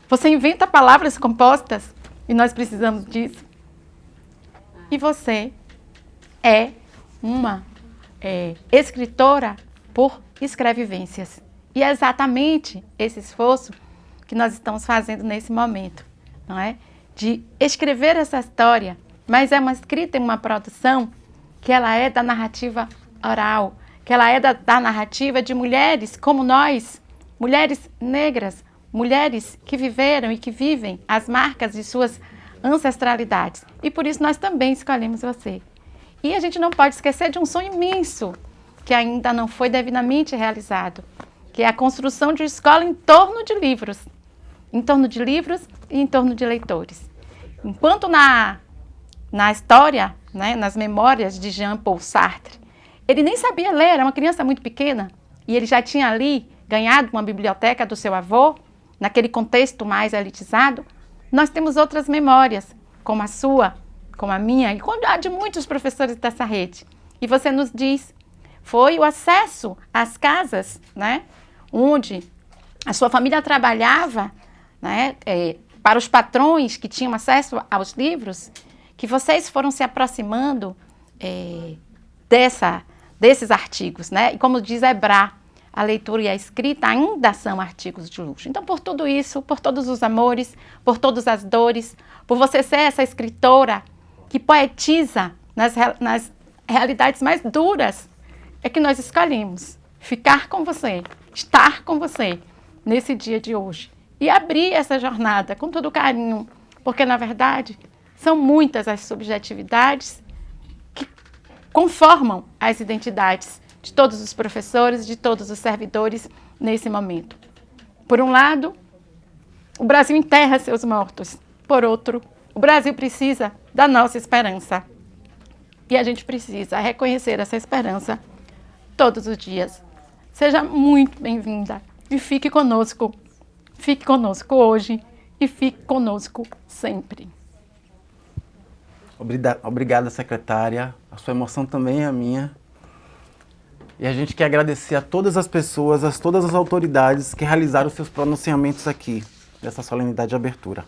Você inventa palavras compostas e nós precisamos disso. E você é uma escritora por escrevivências. E é exatamente esse esforço que nós estamos fazendo nesse momento, não é? De escrever essa história, mas é uma escrita e uma produção que ela é da narrativa oral, que ela é da narrativa de mulheres como nós, mulheres negras, mulheres que viveram e que vivem as marcas de suas ancestralidades. E por isso nós também escolhemos você. E a gente não pode esquecer de um sonho imenso que ainda não foi devidamente realizado, que é a construção de uma escola em torno de livros. Em torno de livros e em torno de leitores. Enquanto na história, né, nas memórias de Jean-Paul Sartre, ele nem sabia ler, era uma criança muito pequena, e ele já tinha ali ganhado uma biblioteca do seu avô, naquele contexto mais elitizado. Nós temos outras memórias, como a sua, como a minha, e como a de muitos professores dessa rede. E você nos diz, foi o acesso às casas, né, onde a sua família trabalhava, né, para os patrões que tinham acesso aos livros, que vocês foram se aproximando desses artigos, né? E como diz Ebrá, a leitura e a escrita ainda são artigos de luxo. Então, por tudo isso, por todos os amores, por todas as dores, por você ser essa escritora que poetiza nas realidades mais duras, é que nós escolhemos ficar com você, estar com você nesse dia de hoje. E abrir essa jornada com todo carinho, porque, na verdade, são muitas as subjetividades, conformam as identidades de todos os professores, de todos os servidores nesse momento. Por um lado, o Brasil enterra seus mortos. Por outro, o Brasil precisa da nossa esperança. E a gente precisa reconhecer essa esperança todos os dias. Seja muito bem-vinda e fique conosco. Fique conosco hoje e fique conosco sempre. Obrigada, secretária. A sua emoção também é a minha. E a gente quer agradecer a todas as pessoas, a todas as autoridades que realizaram seus pronunciamentos aqui, nessa solenidade de abertura.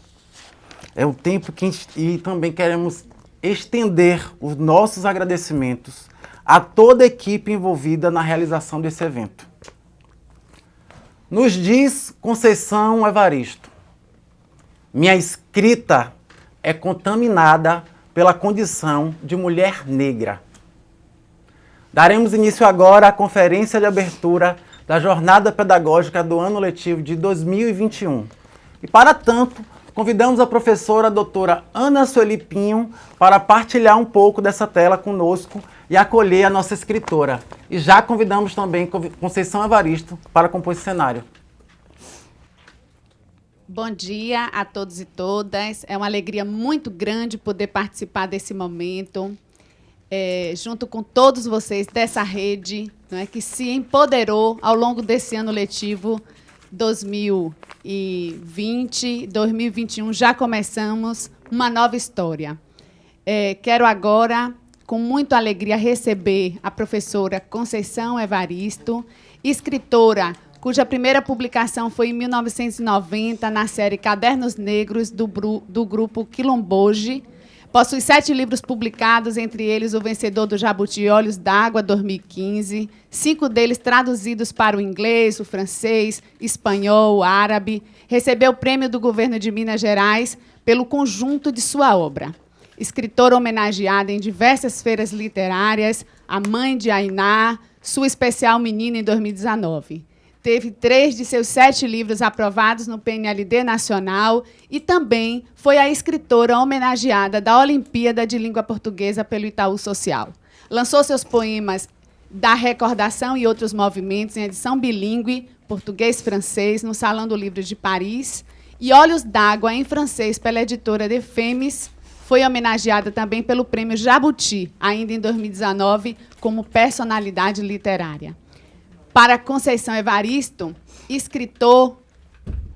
É o tempo que e também queremos estender os nossos agradecimentos a toda a equipe envolvida na realização desse evento. Nos diz Conceição Evaristo: minha escrita é contaminada pela condição de mulher negra. Daremos início agora à conferência de abertura da Jornada Pedagógica do ano letivo de 2021. E, para tanto, convidamos a professora a doutora Ana Sueli Pinho para partilhar um pouco dessa tela conosco e acolher a nossa escritora. E já convidamos também Conceição Evaristo para compor esse cenário. Bom dia a todos e todas. É uma alegria muito grande poder participar desse momento, junto com todos vocês dessa rede, não é, que se empoderou ao longo desse ano letivo 2020, 2021. Já começamos uma nova história. Quero agora, com muita alegria, receber a professora Conceição Evaristo, escritora cuja primeira publicação foi em 1990, na série Cadernos Negros, do grupo Quilomboje. Possui 7 livros publicados, entre eles O Vencedor do Jabuti e Olhos d'Água, 2015, 5 deles traduzidos para o inglês, o francês, espanhol, o árabe. Recebeu o prêmio do governo de Minas Gerais pelo conjunto de sua obra. Escritora homenageada em diversas feiras literárias, a mãe de Ainá, sua especial menina em 2019. Teve 3 de seus 7 livros aprovados no PNLD Nacional e também foi a escritora homenageada da Olimpíada de Língua Portuguesa pelo Itaú Social. Lançou seus poemas Da Recordação e Outros Movimentos em edição bilíngue, português-francês, no Salão do Livro de Paris, e Olhos d'Água, em francês, pela editora De Femis. Foi homenageada também pelo Prêmio Jabuti, ainda em 2019, como personalidade literária. Para Conceição Evaristo, escritor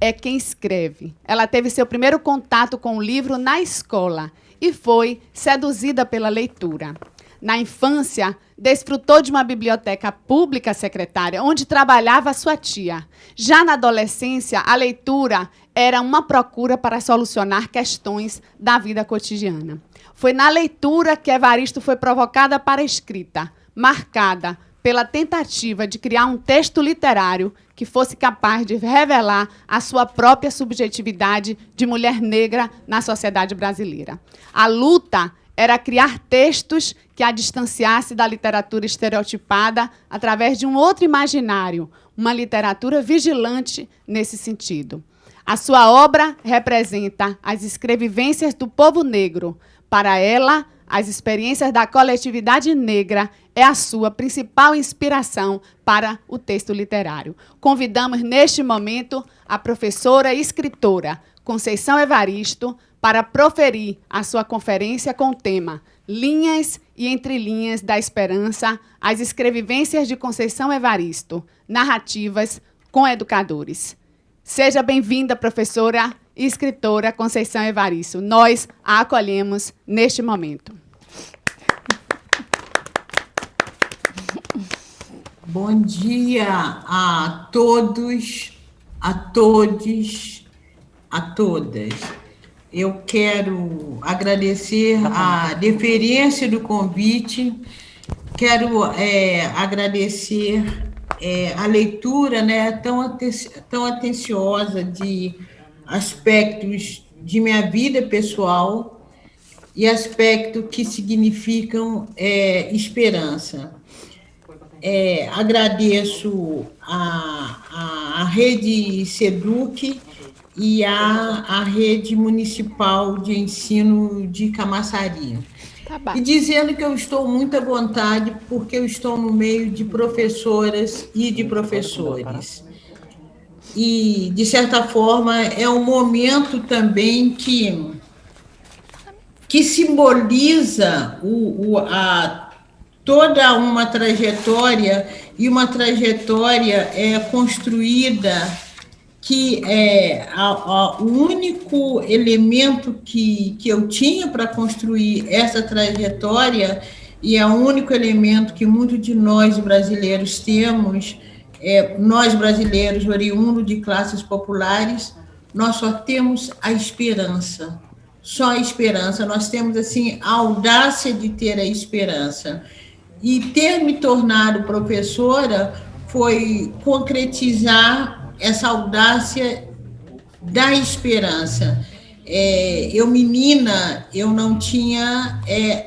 é quem escreve. Ela teve seu primeiro contato com o livro na escola e foi seduzida pela leitura. Na infância, desfrutou de uma biblioteca pública secretária, onde trabalhava sua tia. Já na adolescência, a leitura era uma procura para solucionar questões da vida cotidiana. Foi na leitura que Evaristo foi provocada para a escrita, marcada pela tentativa de criar um texto literário que fosse capaz de revelar a sua própria subjetividade de mulher negra na sociedade brasileira. A luta era criar textos que a distanciasse da literatura estereotipada através de um outro imaginário, uma literatura vigilante nesse sentido. A sua obra representa as escrevivências do povo negro. Para ela, as experiências da coletividade negra é a sua principal inspiração para o texto literário. Convidamos, neste momento, a professora e escritora Conceição Evaristo para proferir a sua conferência com o tema Linhas e Entrelinhas da Esperança, as escrevivências de Conceição Evaristo, narrativas com educadores. Seja bem-vinda, professora e escritora Conceição Evaristo. Nós a acolhemos neste momento. Bom dia a todos, a todes, a todas. Eu quero agradecer a deferência do convite, quero agradecer a leitura, né, tão atenciosa de aspectos de minha vida pessoal e aspectos que significam esperança. Agradeço a Rede SEDUC e a Rede Municipal de Ensino de Camaçari. e dizendo que eu estou muito à vontade, porque eu estou no meio de professoras e de professores. E, de certa forma, é um momento também que simboliza toda uma trajetória, e uma trajetória construída que o único elemento que eu tinha para construir essa trajetória, e é o único elemento que muitos de nós brasileiros temos, nós brasileiros oriundos de classes populares, nós só temos a esperança. Só a esperança. Nós temos, assim, a audácia de ter a esperança. E ter me tornado professora foi concretizar essa audácia da esperança. Eu, menina, eu não tinha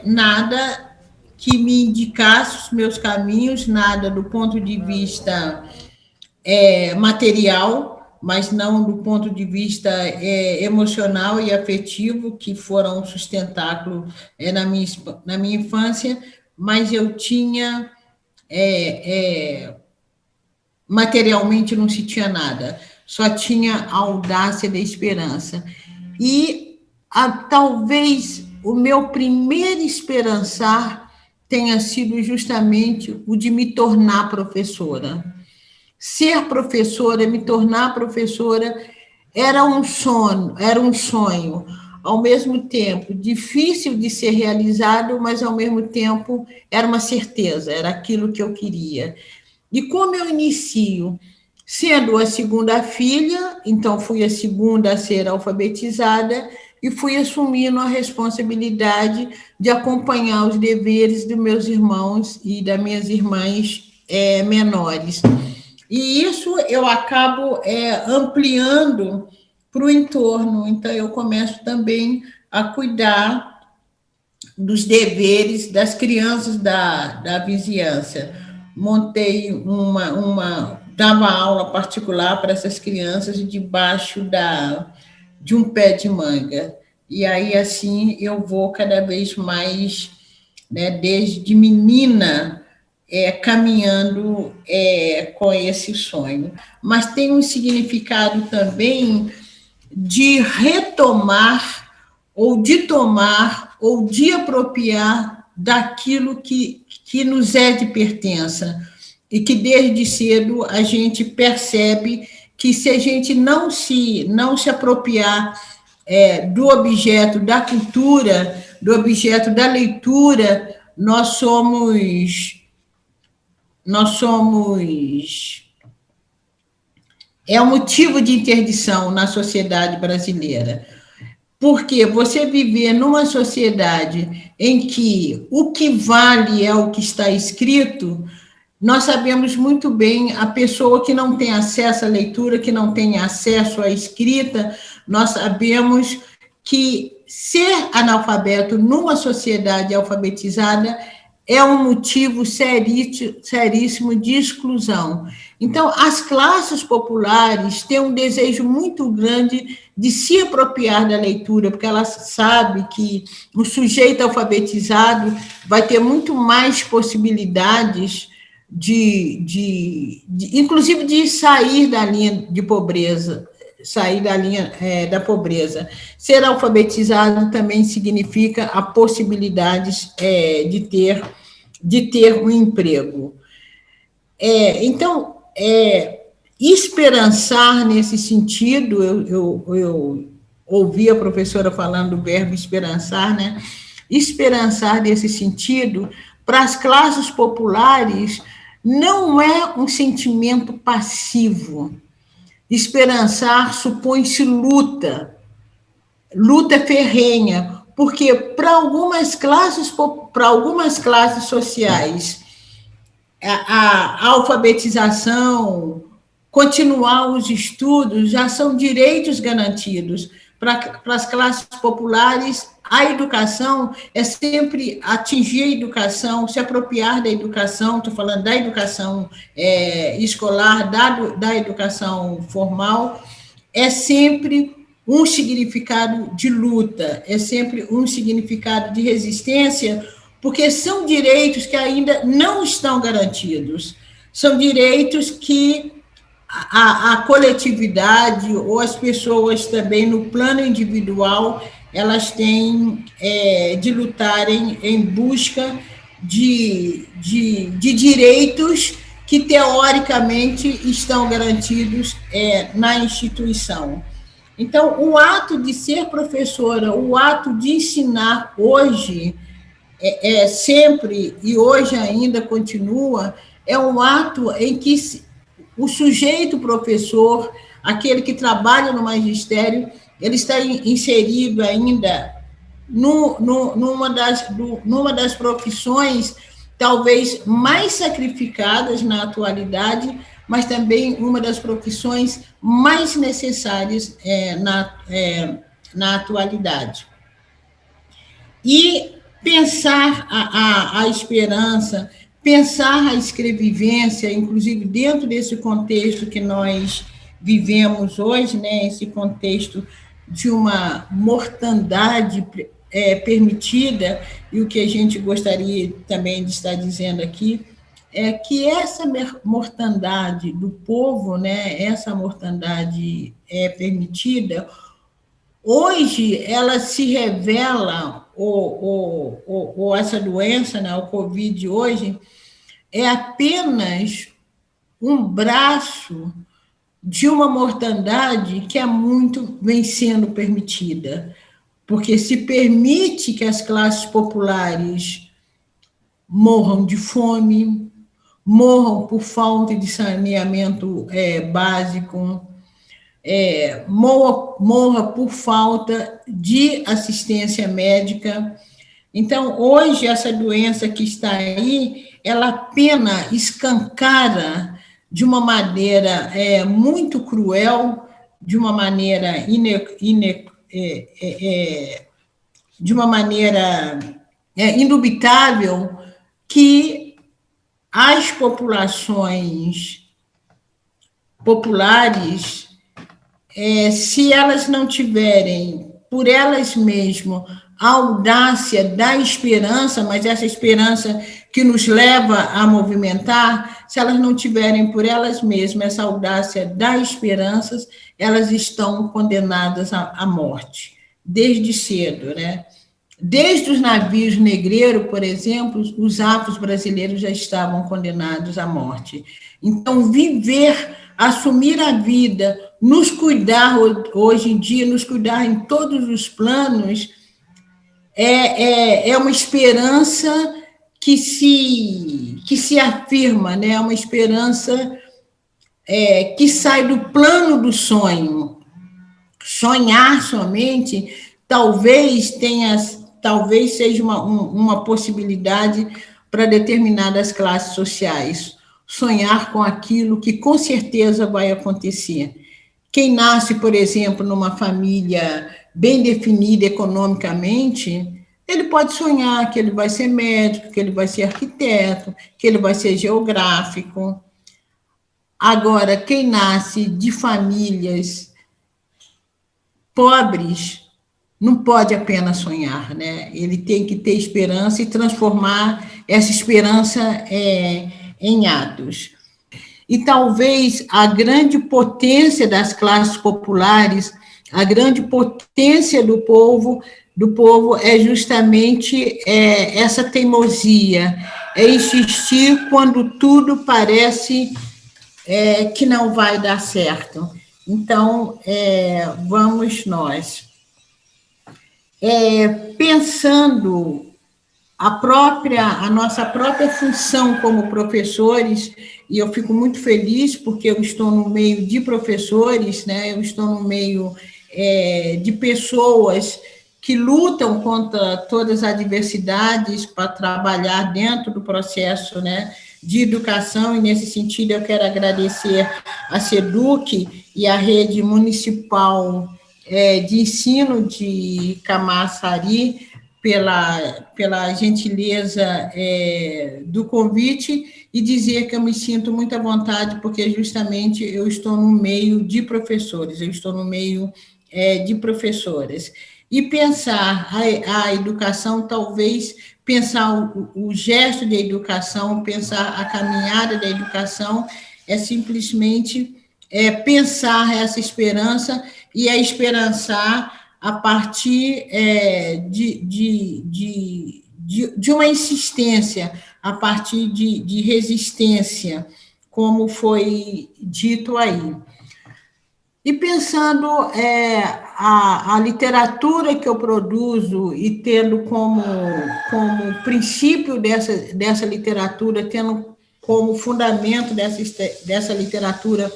nada que me indicasse os meus caminhos, nada do ponto de vista material, mas não do ponto de vista emocional e afetivo, que foram um sustentáculo na minha infância, mas eu tinha, materialmente não se tinha nada, só tinha a audácia da esperança. E talvez o meu primeiro esperançar tenha sido justamente o de me tornar professora. Ser professora, me tornar professora, era um sonho, ao mesmo tempo difícil de ser realizado, mas ao mesmo tempo era uma certeza, era aquilo que eu queria. E como eu inicio sendo a segunda filha, então fui a segunda a ser alfabetizada e fui assumindo a responsabilidade de acompanhar os deveres dos meus irmãos e das minhas irmãs menores. E isso eu acabo ampliando para o entorno. Então, eu começo também a cuidar dos deveres das crianças da vizinhança. Montei dava aula particular para essas crianças debaixo de um pé de manga. E aí, assim, eu vou cada vez mais, né, desde menina, caminhando com esse sonho. Mas tem um significado também de retomar, ou de tomar, ou de apropriar daquilo que nos é de pertença, e que desde cedo a gente percebe que se a gente não se apropriar do objeto da cultura, do objeto da leitura, nós somos um motivo de interdição na sociedade brasileira. Porque você viver numa sociedade em que o que vale é o que está escrito, nós sabemos muito bem, a pessoa que não tem acesso à leitura, que não tem acesso à escrita, nós sabemos que ser analfabeto numa sociedade alfabetizada é um motivo seríssimo de exclusão. Então, as classes populares têm um desejo muito grande de se apropriar da leitura, porque elas sabem que o sujeito alfabetizado vai ter muito mais possibilidades inclusive de sair da linha de pobreza, sair da linha da pobreza. Ser alfabetizado também significa a possibilidade de ter um emprego. Então, esperançar nesse sentido, eu ouvi a professora falando do verbo esperançar, né? Esperançar nesse sentido, para as classes populares, não é um sentimento passivo. Esperançar supõe-se luta ferrenha, porque para algumas classes sociais, a alfabetização, continuar os estudos, já são direitos garantidos. Para as classes populares, a educação é sempre atingir a educação, se apropriar da educação, estou falando da educação escolar, da educação formal, é sempre um significado de luta, é sempre um significado de resistência, porque são direitos que ainda não estão garantidos, são direitos que a coletividade ou as pessoas também no plano individual, elas têm de lutarem em busca de direitos que, teoricamente, estão garantidos na instituição. Então, o ato de ser professora, o ato de ensinar hoje, sempre, e hoje ainda continua, é um ato em que o sujeito professor, aquele que trabalha no magistério, ele está inserido ainda numa das profissões talvez mais sacrificadas na atualidade, mas também uma das profissões mais necessárias na atualidade. E pensar a esperança, pensar a escrevivência, inclusive dentro desse contexto que nós vivemos hoje, né, esse contexto de uma mortandade permitida, e o que a gente gostaria também de estar dizendo aqui, é que essa mortandade do povo, né, essa mortandade permitida, hoje ela se revela, ou essa doença, né, o Covid hoje, é apenas um braço de uma mortandade que há muito vem sendo permitida, porque se permite que as classes populares morram de fome, morram por falta de saneamento básico, morra por falta de assistência médica. Então, hoje, essa doença que está aí, ela apenas escancara de uma maneira muito cruel, de uma maneira indubitável, que as populações populares, se elas não tiverem, por elas mesmas, a audácia da esperança, mas essa esperança que nos leva a movimentar, se elas não tiverem por elas mesmas essa audácia da esperança, elas estão condenadas à morte, desde cedo, né? Desde os navios negreiros, por exemplo, os afros brasileiros já estavam condenados à morte. Então, viver, assumir a vida, nos cuidar hoje em dia, nos cuidar em todos os planos, é uma esperança que se afirma, né? É uma esperança que sai do plano do sonho. Sonhar somente talvez seja uma possibilidade para determinadas classes sociais. Sonhar com aquilo que com certeza vai acontecer. Quem nasce, por exemplo, numa família bem definida economicamente, ele pode sonhar que ele vai ser médico, que ele vai ser arquiteto, que ele vai ser geográfico. Agora, quem nasce de famílias pobres não pode apenas sonhar, né? Ele tem que ter esperança e transformar essa esperança em atos. E talvez a grande potência das classes populares, a grande potência do povo é justamente essa teimosia, é insistir quando tudo parece que não vai dar certo. Então, vamos nós. Pensando a nossa própria função como professores, e eu fico muito feliz porque eu estou no meio de professores, né? Eu estou no meio de pessoas que lutam contra todas as adversidades para trabalhar dentro do processo, né, de educação, e nesse sentido eu quero agradecer a SEDUC e a Rede Municipal de Ensino de Camaçari pela gentileza do convite, e dizer que eu me sinto muito à vontade, porque justamente eu estou no meio de professores, eu estou no meio de professoras. E pensar a educação, talvez pensar o gesto de educação, pensar a caminhada da educação, é simplesmente pensar essa esperança e a esperançar a partir de uma insistência, a partir de resistência, como foi dito aí. E pensando a literatura que eu produzo e tendo como princípio dessa literatura, tendo como fundamento dessa literatura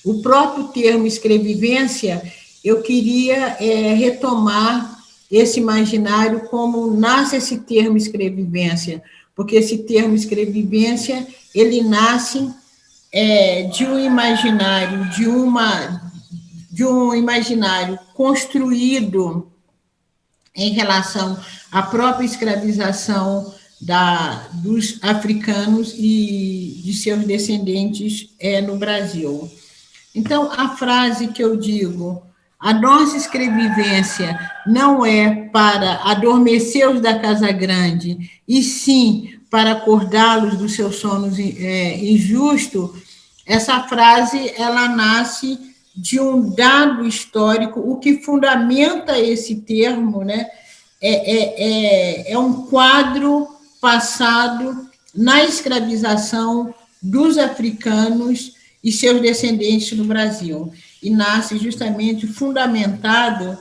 o próprio termo escrevivência, eu queria retomar esse imaginário, como nasce esse termo escrevivência, porque esse termo escrevivência, ele nasce de um imaginário, de um imaginário construído em relação à própria escravização dos africanos e de seus descendentes no Brasil. Então, a frase que eu digo, a nossa escrevivência não é para adormecer os da Casa Grande, e sim para acordá-los dos seus sonos injustos, essa frase, ela nasce de um dado histórico, o que fundamenta esse termo, né, é um quadro passado na escravização dos africanos e seus descendentes no Brasil, e nasce justamente fundamentado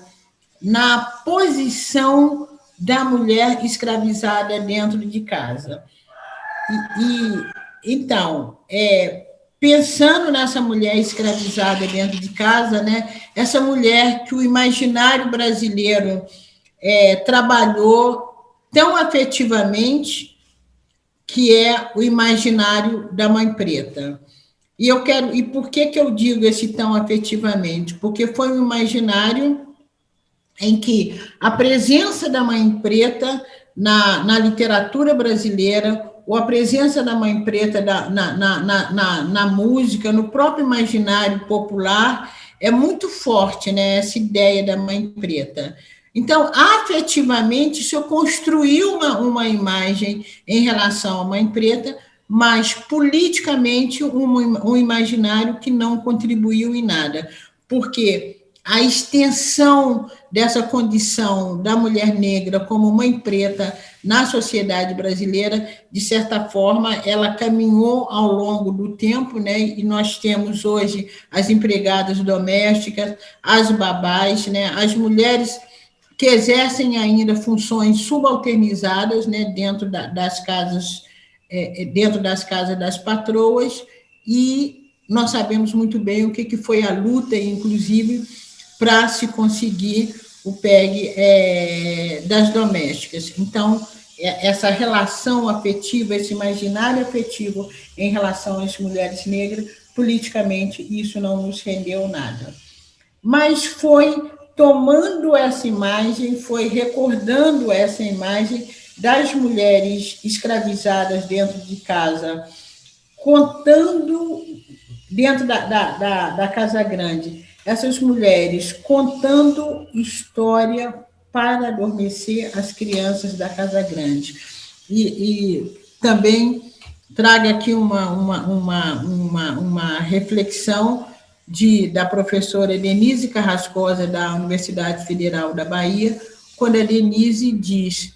na posição da mulher escravizada dentro de casa. Então, pensando nessa mulher escravizada dentro de casa, né, essa mulher que o imaginário brasileiro trabalhou tão afetivamente, que é o imaginário da Mãe Preta. E por que eu digo esse tão afetivamente? Porque foi um imaginário em que a presença da Mãe Preta na literatura brasileira, ou a presença da Mãe Preta na música, no próprio imaginário popular, é muito forte, né, essa ideia da Mãe Preta. Então, afetivamente, isso construiu uma imagem em relação à Mãe Preta, mas politicamente um imaginário que não contribuiu em nada, porque a extensão dessa condição da mulher negra como mãe preta na sociedade brasileira, de certa forma, ela caminhou ao longo do tempo, né? E nós temos hoje as empregadas domésticas, as babás, né? As mulheres que exercem ainda funções subalternizadas, né? Dentro das casas das patroas, e nós sabemos muito bem o que foi a luta, inclusive, para se conseguir o PEG das domésticas. Então, essa relação afetiva, esse imaginário afetivo em relação às mulheres negras, politicamente, isso não nos rendeu nada. Mas foi tomando essa imagem, foi recordando essa imagem das mulheres escravizadas dentro de casa, contando, dentro da Casa Grande, essas mulheres contando história para adormecer as crianças da Casa Grande. E também trago aqui uma reflexão da professora Denise Carrascosa, da Universidade Federal da Bahia, quando a Denise diz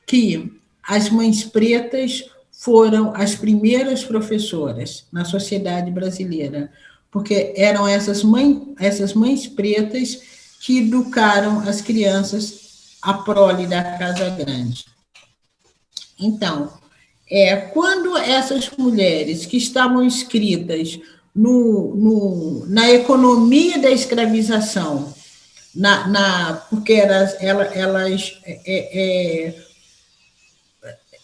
que as mães pretas foram as primeiras professoras na sociedade brasileira, porque eram essas mães pretas que educaram as crianças, a prole da Casa Grande. Então, quando essas mulheres que estavam inscritas na economia da escravização, porque elas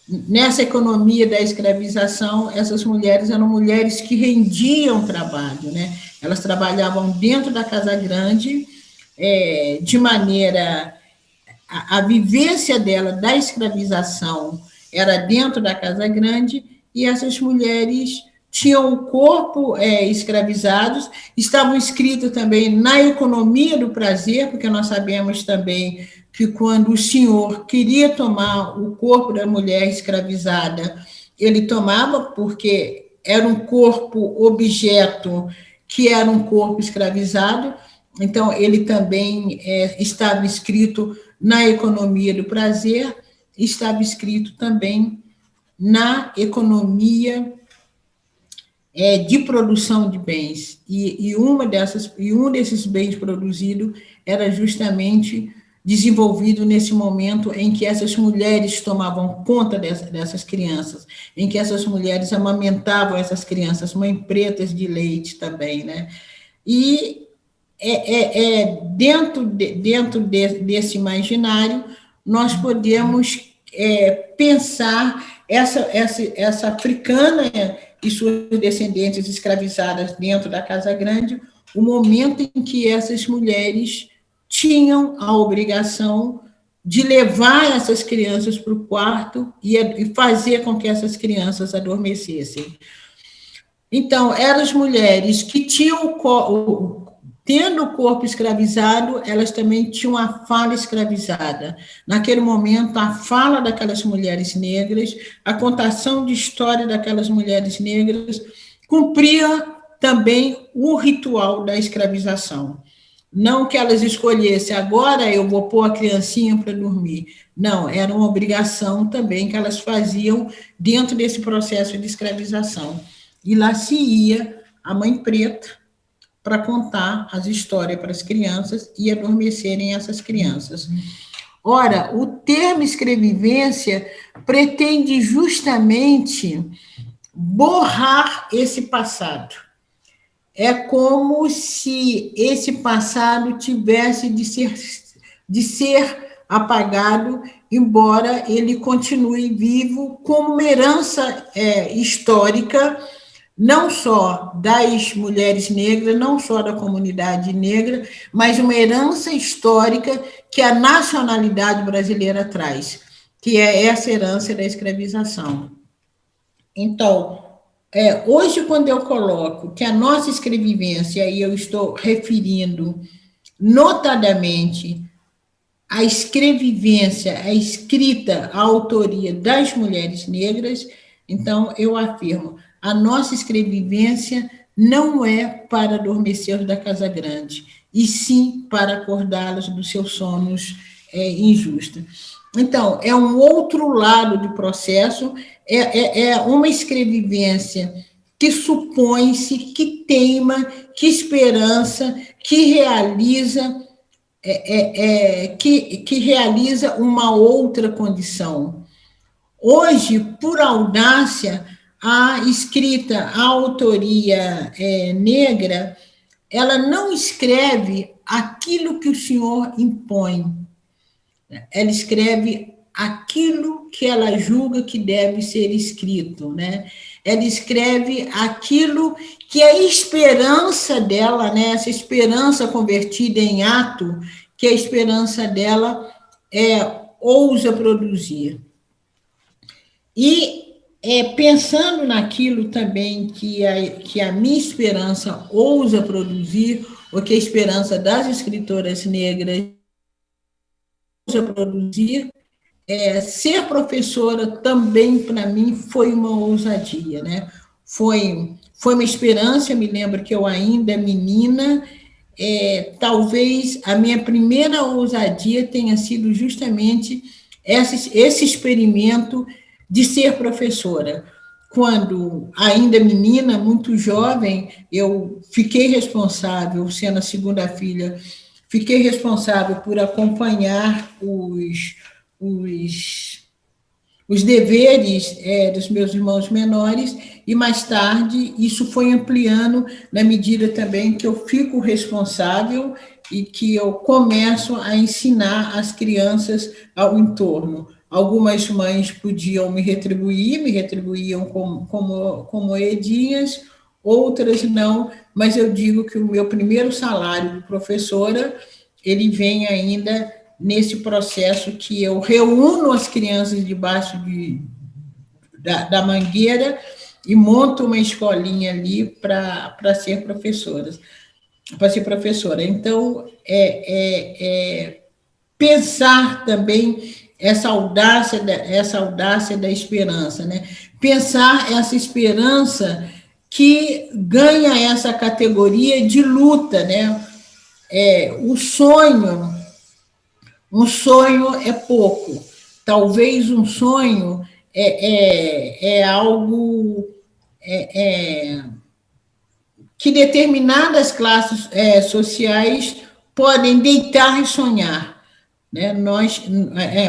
nessa economia da escravização, essas mulheres eram mulheres que rendiam trabalho, né? Elas trabalhavam dentro da Casa Grande, de maneira... A vivência dela da escravização era dentro da Casa Grande, e essas mulheres tinham o corpo escravizados, estavam inscritos também na economia do prazer, porque nós sabemos também que quando o senhor queria tomar o corpo da mulher escravizada, ele tomava porque era um corpo objeto que era um corpo escravizado, então ele também estava inscrito na economia do prazer, estava inscrito também na economia de produção de bens, e um desses bens produzidos era justamente desenvolvido nesse momento em que essas mulheres tomavam conta dessas crianças, em que essas mulheres amamentavam essas crianças, mães pretas de leite também, né? E dentro desse imaginário, nós podemos pensar essa africana e suas descendentes escravizadas dentro da Casa Grande, o momento em que essas mulheres tinham a obrigação de levar essas crianças para o quarto e fazer com que essas crianças adormecessem. Então, eram as mulheres que tinham tendo o corpo escravizado, elas também tinham a fala escravizada. Naquele momento, a fala daquelas mulheres negras, a contação de história daquelas mulheres negras, cumpria também o ritual da escravização. Não que elas escolhessem, agora eu vou pôr a criancinha para dormir. Não, era uma obrigação também que elas faziam dentro desse processo de escravização. E lá se ia a mãe preta para contar as histórias para as crianças e adormecerem essas crianças. Ora, o termo escrevivência pretende justamente borrar esse passado. É como se esse passado tivesse de ser apagado, embora ele continue vivo como uma herança histórica, não só das mulheres negras, não só da comunidade negra, mas uma herança histórica que a nacionalidade brasileira traz, que é essa herança da escravização. Então, hoje, quando eu coloco que a nossa escrevivência, e eu estou referindo notadamente a escrevivência, a escrita, a autoria das mulheres negras, então eu afirmo, a nossa escrevivência não é para adormecer da Casa Grande, e sim para acordá-las dos seus sonos injustos. Então, é um outro lado do processo, é uma escrevivência que supõe-se, que teima, que esperança, que realiza, que realiza uma outra condição. Hoje, por audácia, a escrita, a autoria negra, ela não escreve aquilo que o senhor impõe, ela escreve aquilo que ela julga que deve ser escrito, né? Ela escreve aquilo que é a esperança dela, né? Essa esperança convertida em ato, que a esperança dela ousa produzir. E pensando naquilo também que a minha esperança ousa produzir, ou que a esperança das escritoras negras ousa produzir, ser professora também, para mim, foi uma ousadia, né? Foi uma esperança, eu me lembro que eu ainda menina, talvez a minha primeira ousadia tenha sido justamente esse experimento de ser professora. Quando, ainda menina, muito jovem, eu fiquei responsável, sendo a segunda filha, fiquei responsável por acompanhar os deveres dos meus irmãos menores, e mais tarde isso foi ampliando na medida também que eu fico responsável e que eu começo a ensinar as crianças ao entorno. Algumas mães podiam me retribuíam como moedinhas, outras não, mas eu digo que o meu primeiro salário de professora, ele vem ainda nesse processo que eu reúno as crianças debaixo da mangueira e monto uma escolinha ali para ser professora. Então, pensar também essa audácia da esperança, né? Pensar essa esperança que ganha essa categoria de luta, né? Um sonho é pouco. Talvez um sonho é algo que determinadas classes sociais podem deitar e sonhar, né?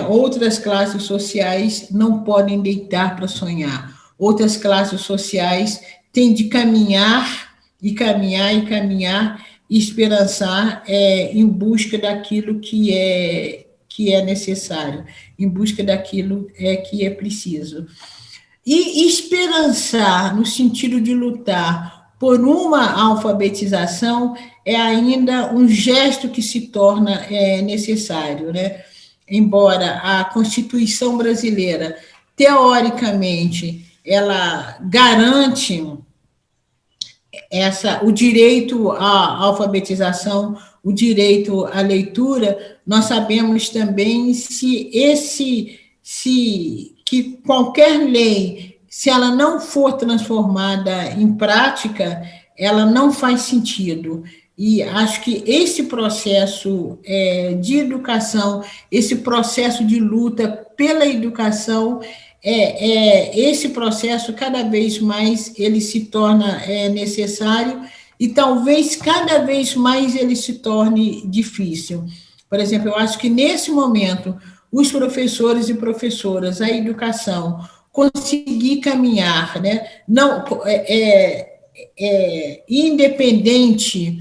Outras classes sociais não podem deitar para sonhar. Outras classes sociais têm de caminhar e esperançar em busca daquilo que é necessário, em busca daquilo que é preciso. E esperançar, no sentido de lutar por uma alfabetização, é ainda um gesto que se torna necessário, né? Embora a Constituição brasileira, teoricamente, ela garante o direito à alfabetização, o direito à leitura, nós sabemos também que qualquer lei, se ela não for transformada em prática, ela não faz sentido. E acho que esse processo de educação, esse processo de luta pela educação, esse processo, cada vez mais, ele se torna necessário e talvez cada vez mais ele se torne difícil. Por exemplo, eu acho que, nesse momento, os professores e professoras, a educação, conseguir caminhar, né? Não, independente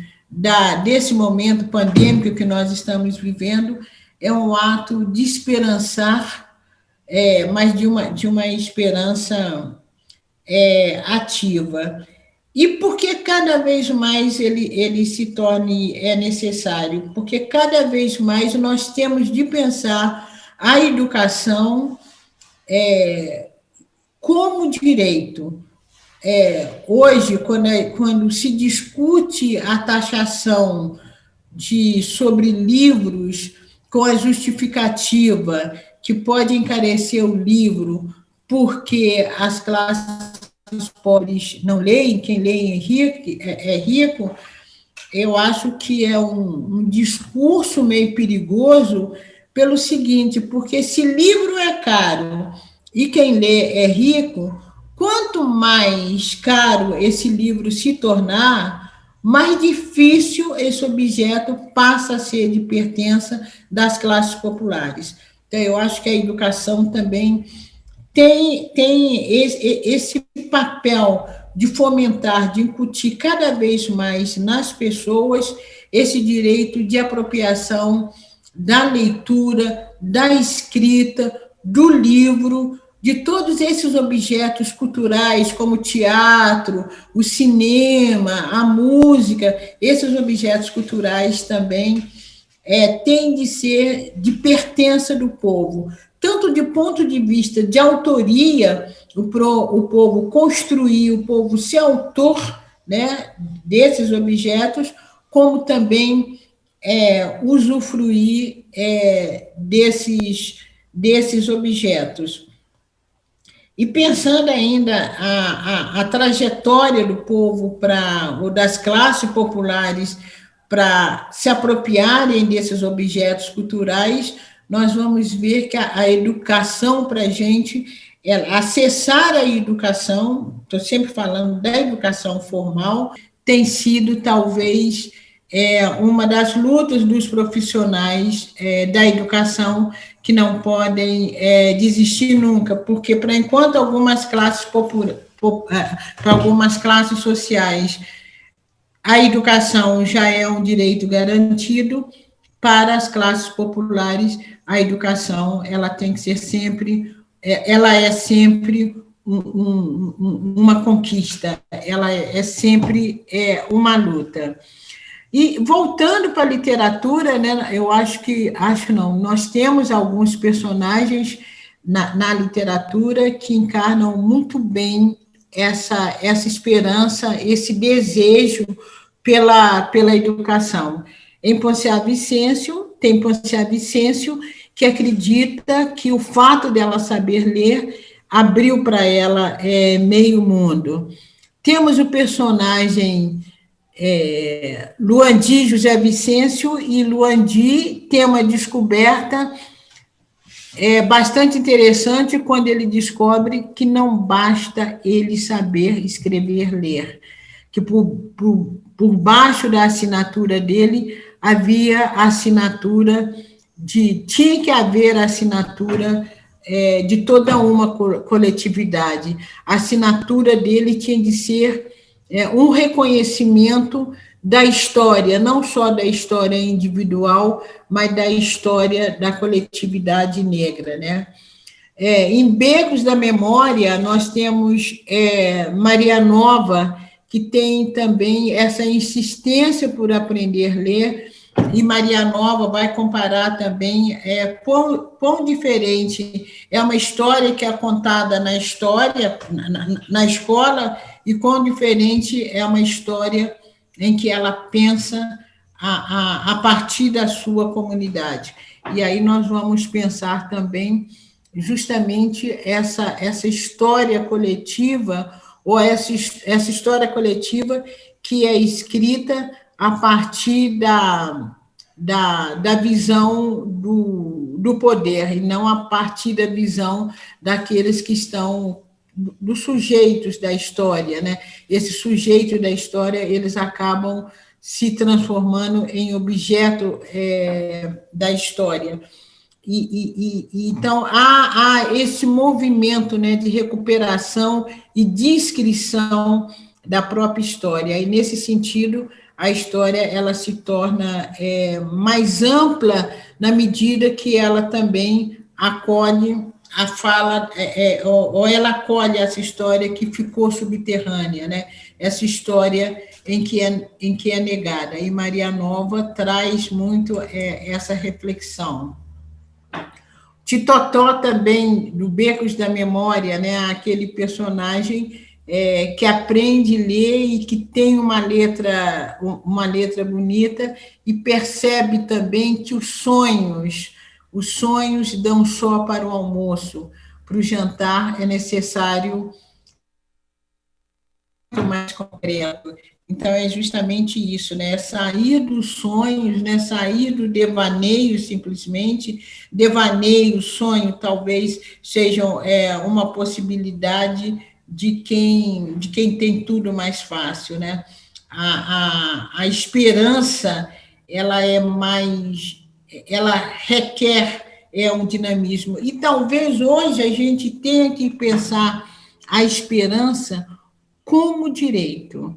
desse momento pandêmico que nós estamos vivendo, é um ato de esperançar, mas de uma esperança ativa. E por que cada vez mais ele se torne necessário? Porque cada vez mais nós temos de pensar a educação como direito. Hoje, quando se discute a taxação sobre livros com a justificativa que pode encarecer o livro porque as classes pobres não leem, quem lê é rico, eu acho que é um discurso meio perigoso pelo seguinte, porque se livro é caro e quem lê é rico, quanto mais caro esse livro se tornar, mais difícil esse objeto passa a ser de pertença das classes populares. Então, eu acho que a educação também tem esse papel de fomentar, de incutir cada vez mais nas pessoas esse direito de apropriação da leitura, da escrita, do livro, de todos esses objetos culturais, como o teatro, o cinema, a música, esses objetos culturais também têm de ser de pertença do povo, tanto de ponto de vista de autoria, o povo construir, o povo ser autor, né, desses objetos, como também usufruir desses objetos. E pensando ainda a trajetória do povo ou das classes populares para se apropriarem desses objetos culturais, nós vamos ver que a educação para a gente, acessar a educação, estou sempre falando da educação formal, tem sido talvez uma das lutas dos profissionais da educação que não podem desistir nunca, porque para enquanto algumas classes para algumas classes sociais a educação já é um direito garantido, para as classes populares a educação ela tem que ser sempre, ela é sempre uma conquista, ela é sempre uma luta. E voltando para a literatura, né, nós temos alguns personagens na literatura que encarnam muito bem essa esperança, esse desejo pela educação. Em Poncia Vicêncio, tem Poncia Vicêncio que acredita que o fato dela saber ler abriu para ela meio mundo. Temos o personagem Luandi José Vicêncio, e Luandi tem uma descoberta bastante interessante quando ele descobre que não basta ele saber escrever e ler, que por baixo da assinatura dele havia a assinatura tinha que haver a assinatura de toda uma coletividade. A assinatura dele tinha de ser um reconhecimento da história, não só da história individual, mas da história da coletividade negra, né? Em Becos da Memória, nós temos Maria Nova, que tem também essa insistência por aprender a ler, e Maria Nova vai comparar também quão diferente é uma história que é contada na escola, e quão diferente é uma história em que ela pensa a partir da sua comunidade. E aí nós vamos pensar também justamente essa história coletiva, ou essa história coletiva que é escrita a partir da visão do poder, e não a partir da visão daqueles que estão, dos sujeitos da história, né? Esses sujeitos da história, eles acabam se transformando em objeto da história. Então, há esse movimento, né, de recuperação e descrição da própria história. E, nesse sentido, a história ela se torna mais ampla na medida que ela também acolhe a fala, ou ela acolhe essa história que ficou subterrânea, né? Essa história em que é negada. E Maria Nova traz muito essa reflexão. Titotó também, do Becos da Memória, né? Aquele personagem que aprende a ler e que tem uma letra bonita, e percebe também que os sonhos dão só para o almoço, para o jantar é necessário muito mais concreto. Então, é justamente isso, né? Sair dos sonhos, né? Sair do devaneio, simplesmente. Devaneio, sonho, talvez sejam uma possibilidade de quem tem tudo mais fácil, né? A esperança, ela requer um dinamismo. E talvez hoje a gente tenha que pensar a esperança como direito,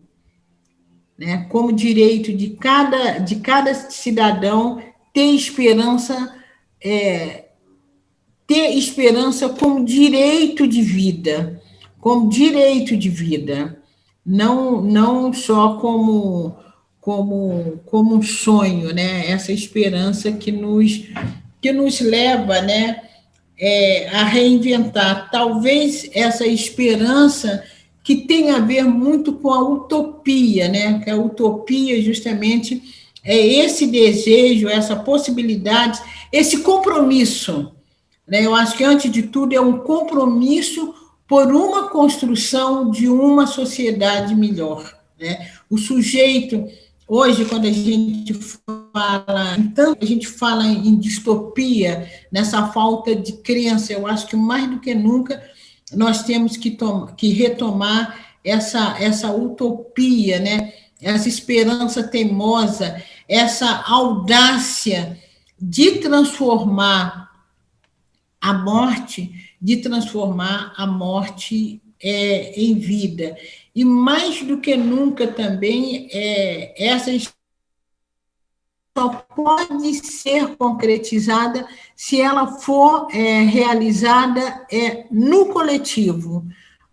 né? Como direito de cada cidadão ter esperança como direito de vida, não só como um sonho, né? Essa esperança que nos leva, né, a reinventar. Talvez essa esperança que tem a ver muito com a utopia, né? Que a utopia, justamente, é esse desejo, essa possibilidade, esse compromisso, né? Eu acho que, antes de tudo, é um compromisso por uma construção de uma sociedade melhor, né? O sujeito, hoje, quando a gente fala em distopia, nessa falta de crença, eu acho que, mais do que nunca, nós temos que retomar essa utopia, né? Essa esperança teimosa, essa audácia de transformar a morte em vida. E, mais do que nunca, também, essa só pode ser concretizada se ela for realizada no coletivo.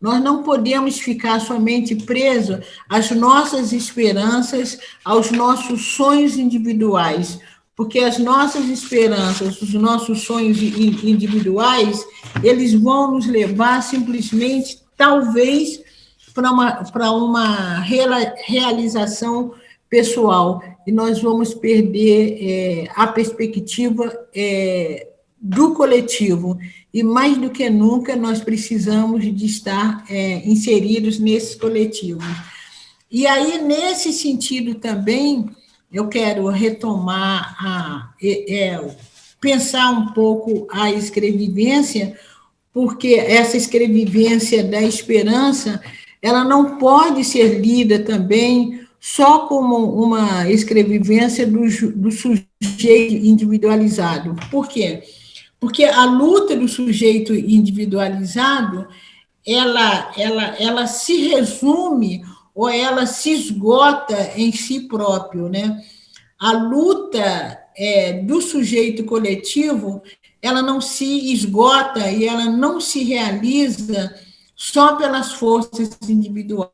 Nós não podemos ficar somente presos às nossas esperanças, aos nossos sonhos individuais, porque as nossas esperanças, os nossos sonhos individuais, eles vão nos levar simplesmente, talvez, para uma realização pessoal, e nós vamos perder a perspectiva do coletivo, e mais do que nunca nós precisamos de estar inseridos nesses coletivos. E aí, nesse sentido também, eu quero retomar, pensar um pouco a escrevivência, porque essa escrevivência da esperança, ela não pode ser lida também só como uma escrevivência do sujeito individualizado. Por quê? Porque a luta do sujeito individualizado, ela se resume ou ela se esgota em si próprio, né? A luta do sujeito coletivo, ela não se esgota e ela não se realiza só pelas forças individuais.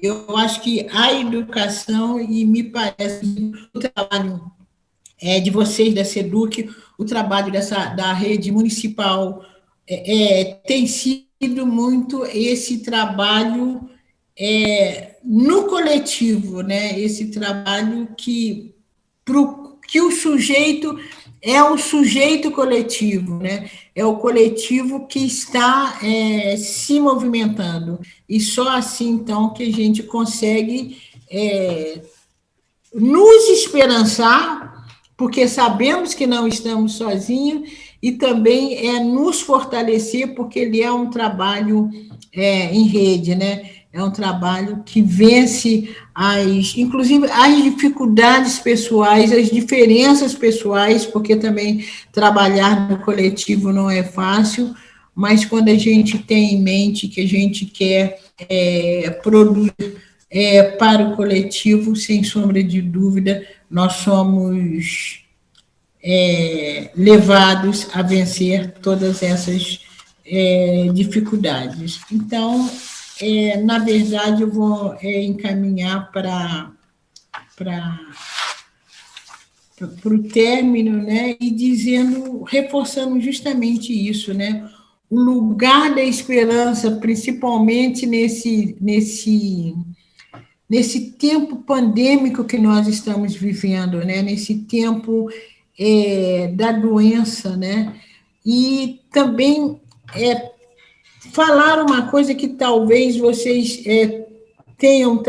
Eu acho que a educação, e me parece o trabalho de vocês, da SEDUC, o trabalho da rede municipal, tem sido muito esse trabalho no coletivo, né? Esse trabalho que o sujeito é o sujeito coletivo, né? É o coletivo que está se movimentando. E só assim, então, que a gente consegue nos esperançar, porque sabemos que não estamos sozinhos, e também nos fortalecer, porque ele é um trabalho em rede, né? É um trabalho que vence inclusive as dificuldades pessoais, as diferenças pessoais, porque também trabalhar no coletivo não é fácil, mas quando a gente tem em mente que a gente quer produzir para o coletivo, sem sombra de dúvida, nós somos levados a vencer todas essas dificuldades. Então, na verdade, eu vou encaminhar para o término, né, e reforçando justamente isso, né, o lugar da esperança, principalmente nesse tempo pandêmico que nós estamos vivendo, né, nesse tempo da doença, né, e também falar uma coisa que talvez vocês estejam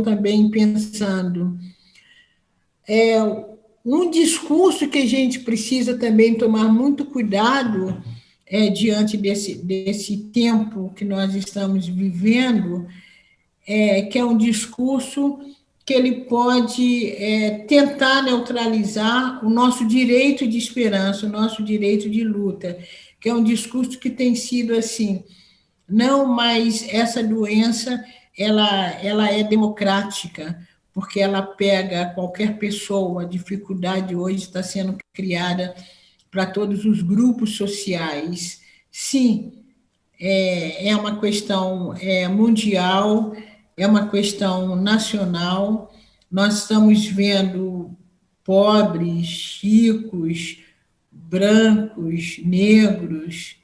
também pensando. Um discurso que a gente precisa também tomar muito cuidado diante desse tempo que nós estamos vivendo, que é um discurso que ele pode tentar neutralizar o nosso direito de esperança, o nosso direito de luta, que é um discurso que tem sido assim, não, mas essa doença ela é democrática, porque ela pega qualquer pessoa, a dificuldade hoje está sendo criada para todos os grupos sociais. Sim, é uma questão mundial, é uma questão nacional, nós estamos vendo pobres, ricos, brancos, negros,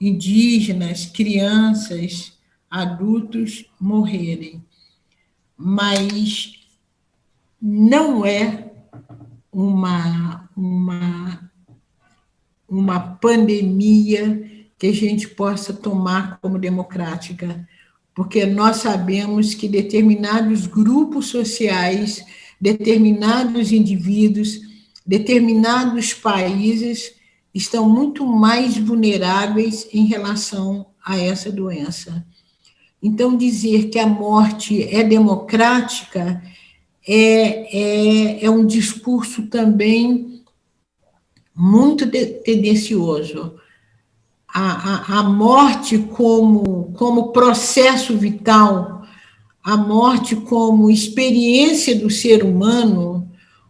indígenas, crianças, adultos morrerem. Mas não é uma pandemia que a gente possa tomar como democrática, porque nós sabemos que determinados grupos sociais, determinados indivíduos, determinados países estão muito mais vulneráveis em relação a essa doença. Então, dizer que a morte é democrática é um discurso também muito tendencioso. A morte como processo vital, a morte como experiência do ser humano,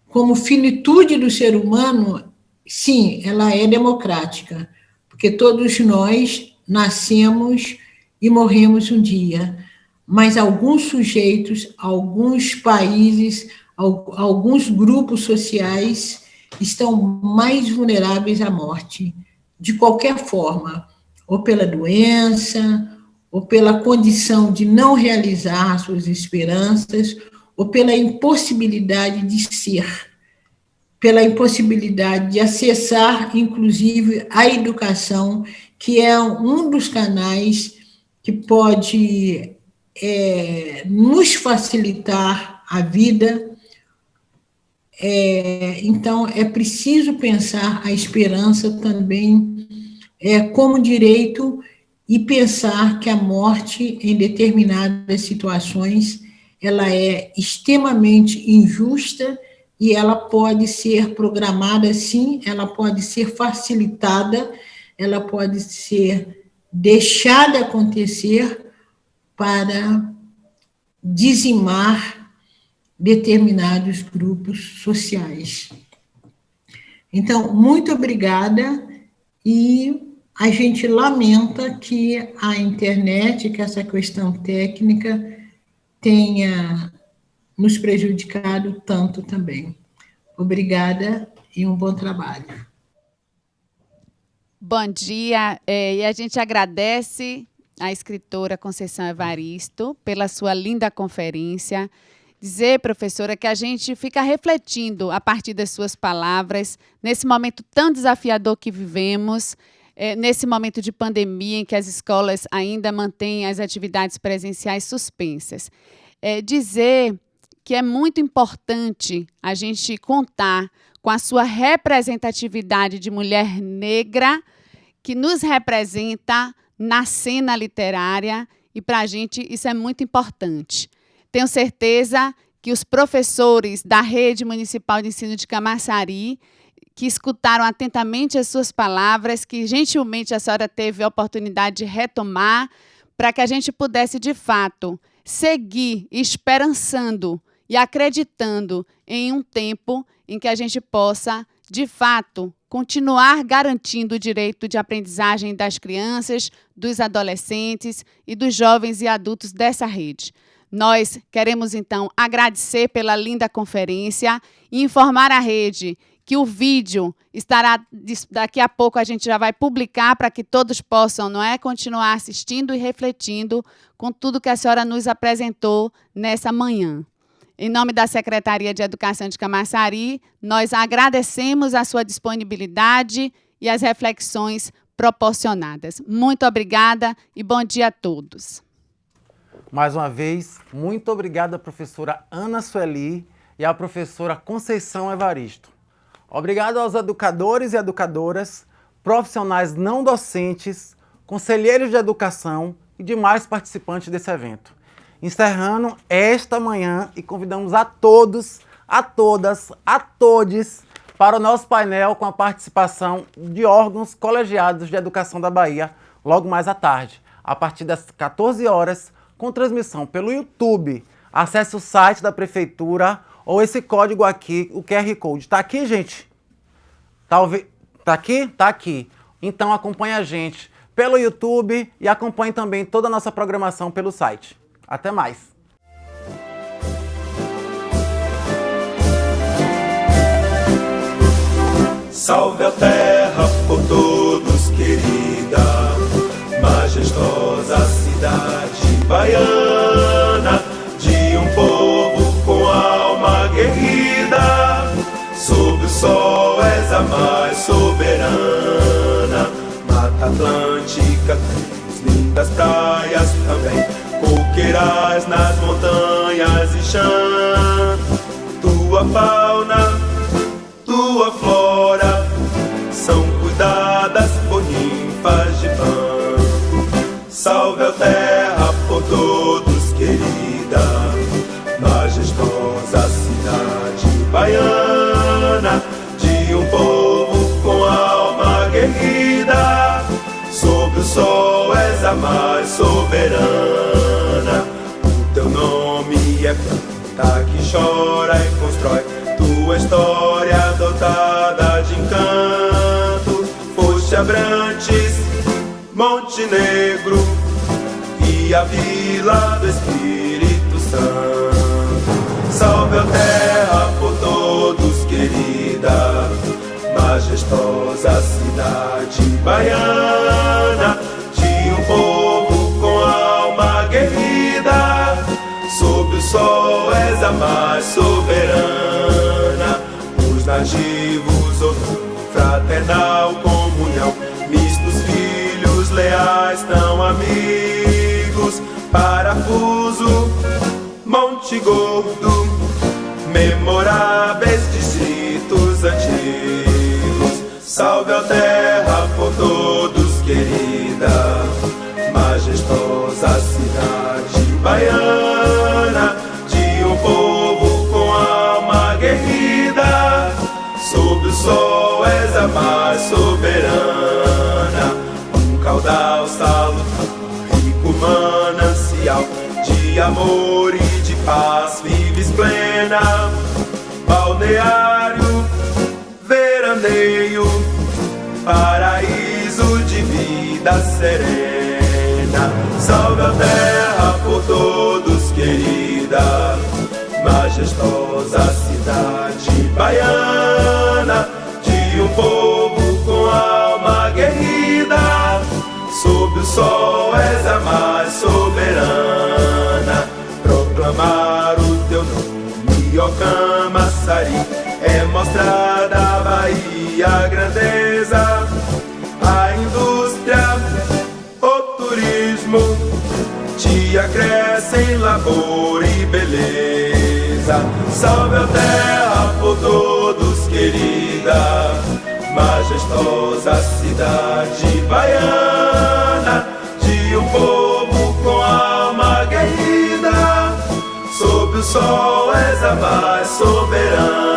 como finitude do ser humano, sim, ela é democrática, porque todos nós nascemos e morremos um dia, mas alguns sujeitos, alguns países, alguns grupos sociais estão mais vulneráveis à morte, de qualquer forma, ou pela doença, ou pela condição de não realizar suas esperanças, ou pela impossibilidade de ser, pela impossibilidade de acessar, inclusive, a educação, que é um dos canais que pode nos facilitar a vida. Então, é preciso pensar a esperança também como direito e pensar que a morte, em determinadas situações, ela é extremamente injusta e ela pode ser programada, sim, ela pode ser facilitada, ela pode ser deixada acontecer para dizimar determinados grupos sociais. Então, muito obrigada, e a gente lamenta que a internet, que essa questão técnica tenha nos prejudicado tanto também. Obrigada e um bom trabalho. Bom dia, e a gente agradece à escritora Conceição Evaristo pela sua linda conferência. Dizer, professora, que a gente fica refletindo a partir das suas palavras, nesse momento tão desafiador que vivemos, nesse momento de pandemia em que as escolas ainda mantêm as atividades presenciais suspensas. Dizer que é muito importante a gente contar com a sua representatividade de mulher negra, que nos representa na cena literária, e para a gente isso é muito importante. Tenho certeza que os professores da Rede Municipal de Ensino de Camaçari, que escutaram atentamente as suas palavras, que gentilmente a senhora teve a oportunidade de retomar, para que a gente pudesse, de fato, seguir esperançando e acreditando em um tempo em que a gente possa, de fato, continuar garantindo o direito de aprendizagem das crianças, dos adolescentes e dos jovens e adultos dessa rede. Nós queremos, então, agradecer pela linda conferência e informar a rede que o vídeo estará, daqui a pouco a gente já vai publicar para que todos possam, continuar assistindo e refletindo com tudo que a senhora nos apresentou nessa manhã. Em nome da Secretaria de Educação de Camaçari, nós agradecemos a sua disponibilidade e as reflexões proporcionadas. Muito obrigada e bom dia a todos. Mais uma vez, muito obrigada, professora Ana Sueli e à professora Conceição Evaristo. Obrigado aos educadores e educadoras, profissionais não docentes, conselheiros de educação e demais participantes desse evento. Encerrando esta manhã e convidamos a todos, a todas, a todes para o nosso painel com a participação de órgãos colegiados de educação da Bahia, logo mais à tarde, a partir das 14 horas, com transmissão pelo YouTube. Acesse o site da Prefeitura ou esse código aqui, o QR Code. Tá aqui, gente? Tá aqui? Tá aqui. Então acompanhe a gente pelo YouTube e acompanhe também toda a nossa programação pelo site. Até mais. Salve a terra por todos querida, majestosa cidade baiana, de um povo com alma guerrida. Sob o sol és a mais soberana, Mata Atlântica, lindas praias também, coqueirais nas montanhas e chão. Tua fauna, tua flora são cuidadas por ninfas de Pan. Salve a terra por todos querida, majestosa cidade baiana, de um povo com alma guerrida. Sob o sol és a mais soberana, o teu nome é planta que chora e constrói tua história dotada de encanto. Foste Abrantes, Montenegro e a Vila do Espírito Santo. Salve a terra por todos querida, majestosa cidade baiana, memoráveis distritos antigos. Salve a terra por todos querida, majestosa cidade baiana, de um povo com alma guerrida. Sob o sol és a mais soberana, um caudal salutar, rico manancial de amor e de paz, vives plena. Balneário, veraneio, paraíso de vida serena. Salve a terra por todos querida, majestosa cidade baiana, de um povo com alma guerrida. Sob o sol és a mais soberana, proclamar o teu nome, ó Camaçari, é mostrar da Bahia a grandeza, a indústria, o turismo, te acrescem labor e beleza. Salve a terra por todos querida, majestosa cidade baiana, de um povo com alma guerrida. Sob o sol és a mais soberana,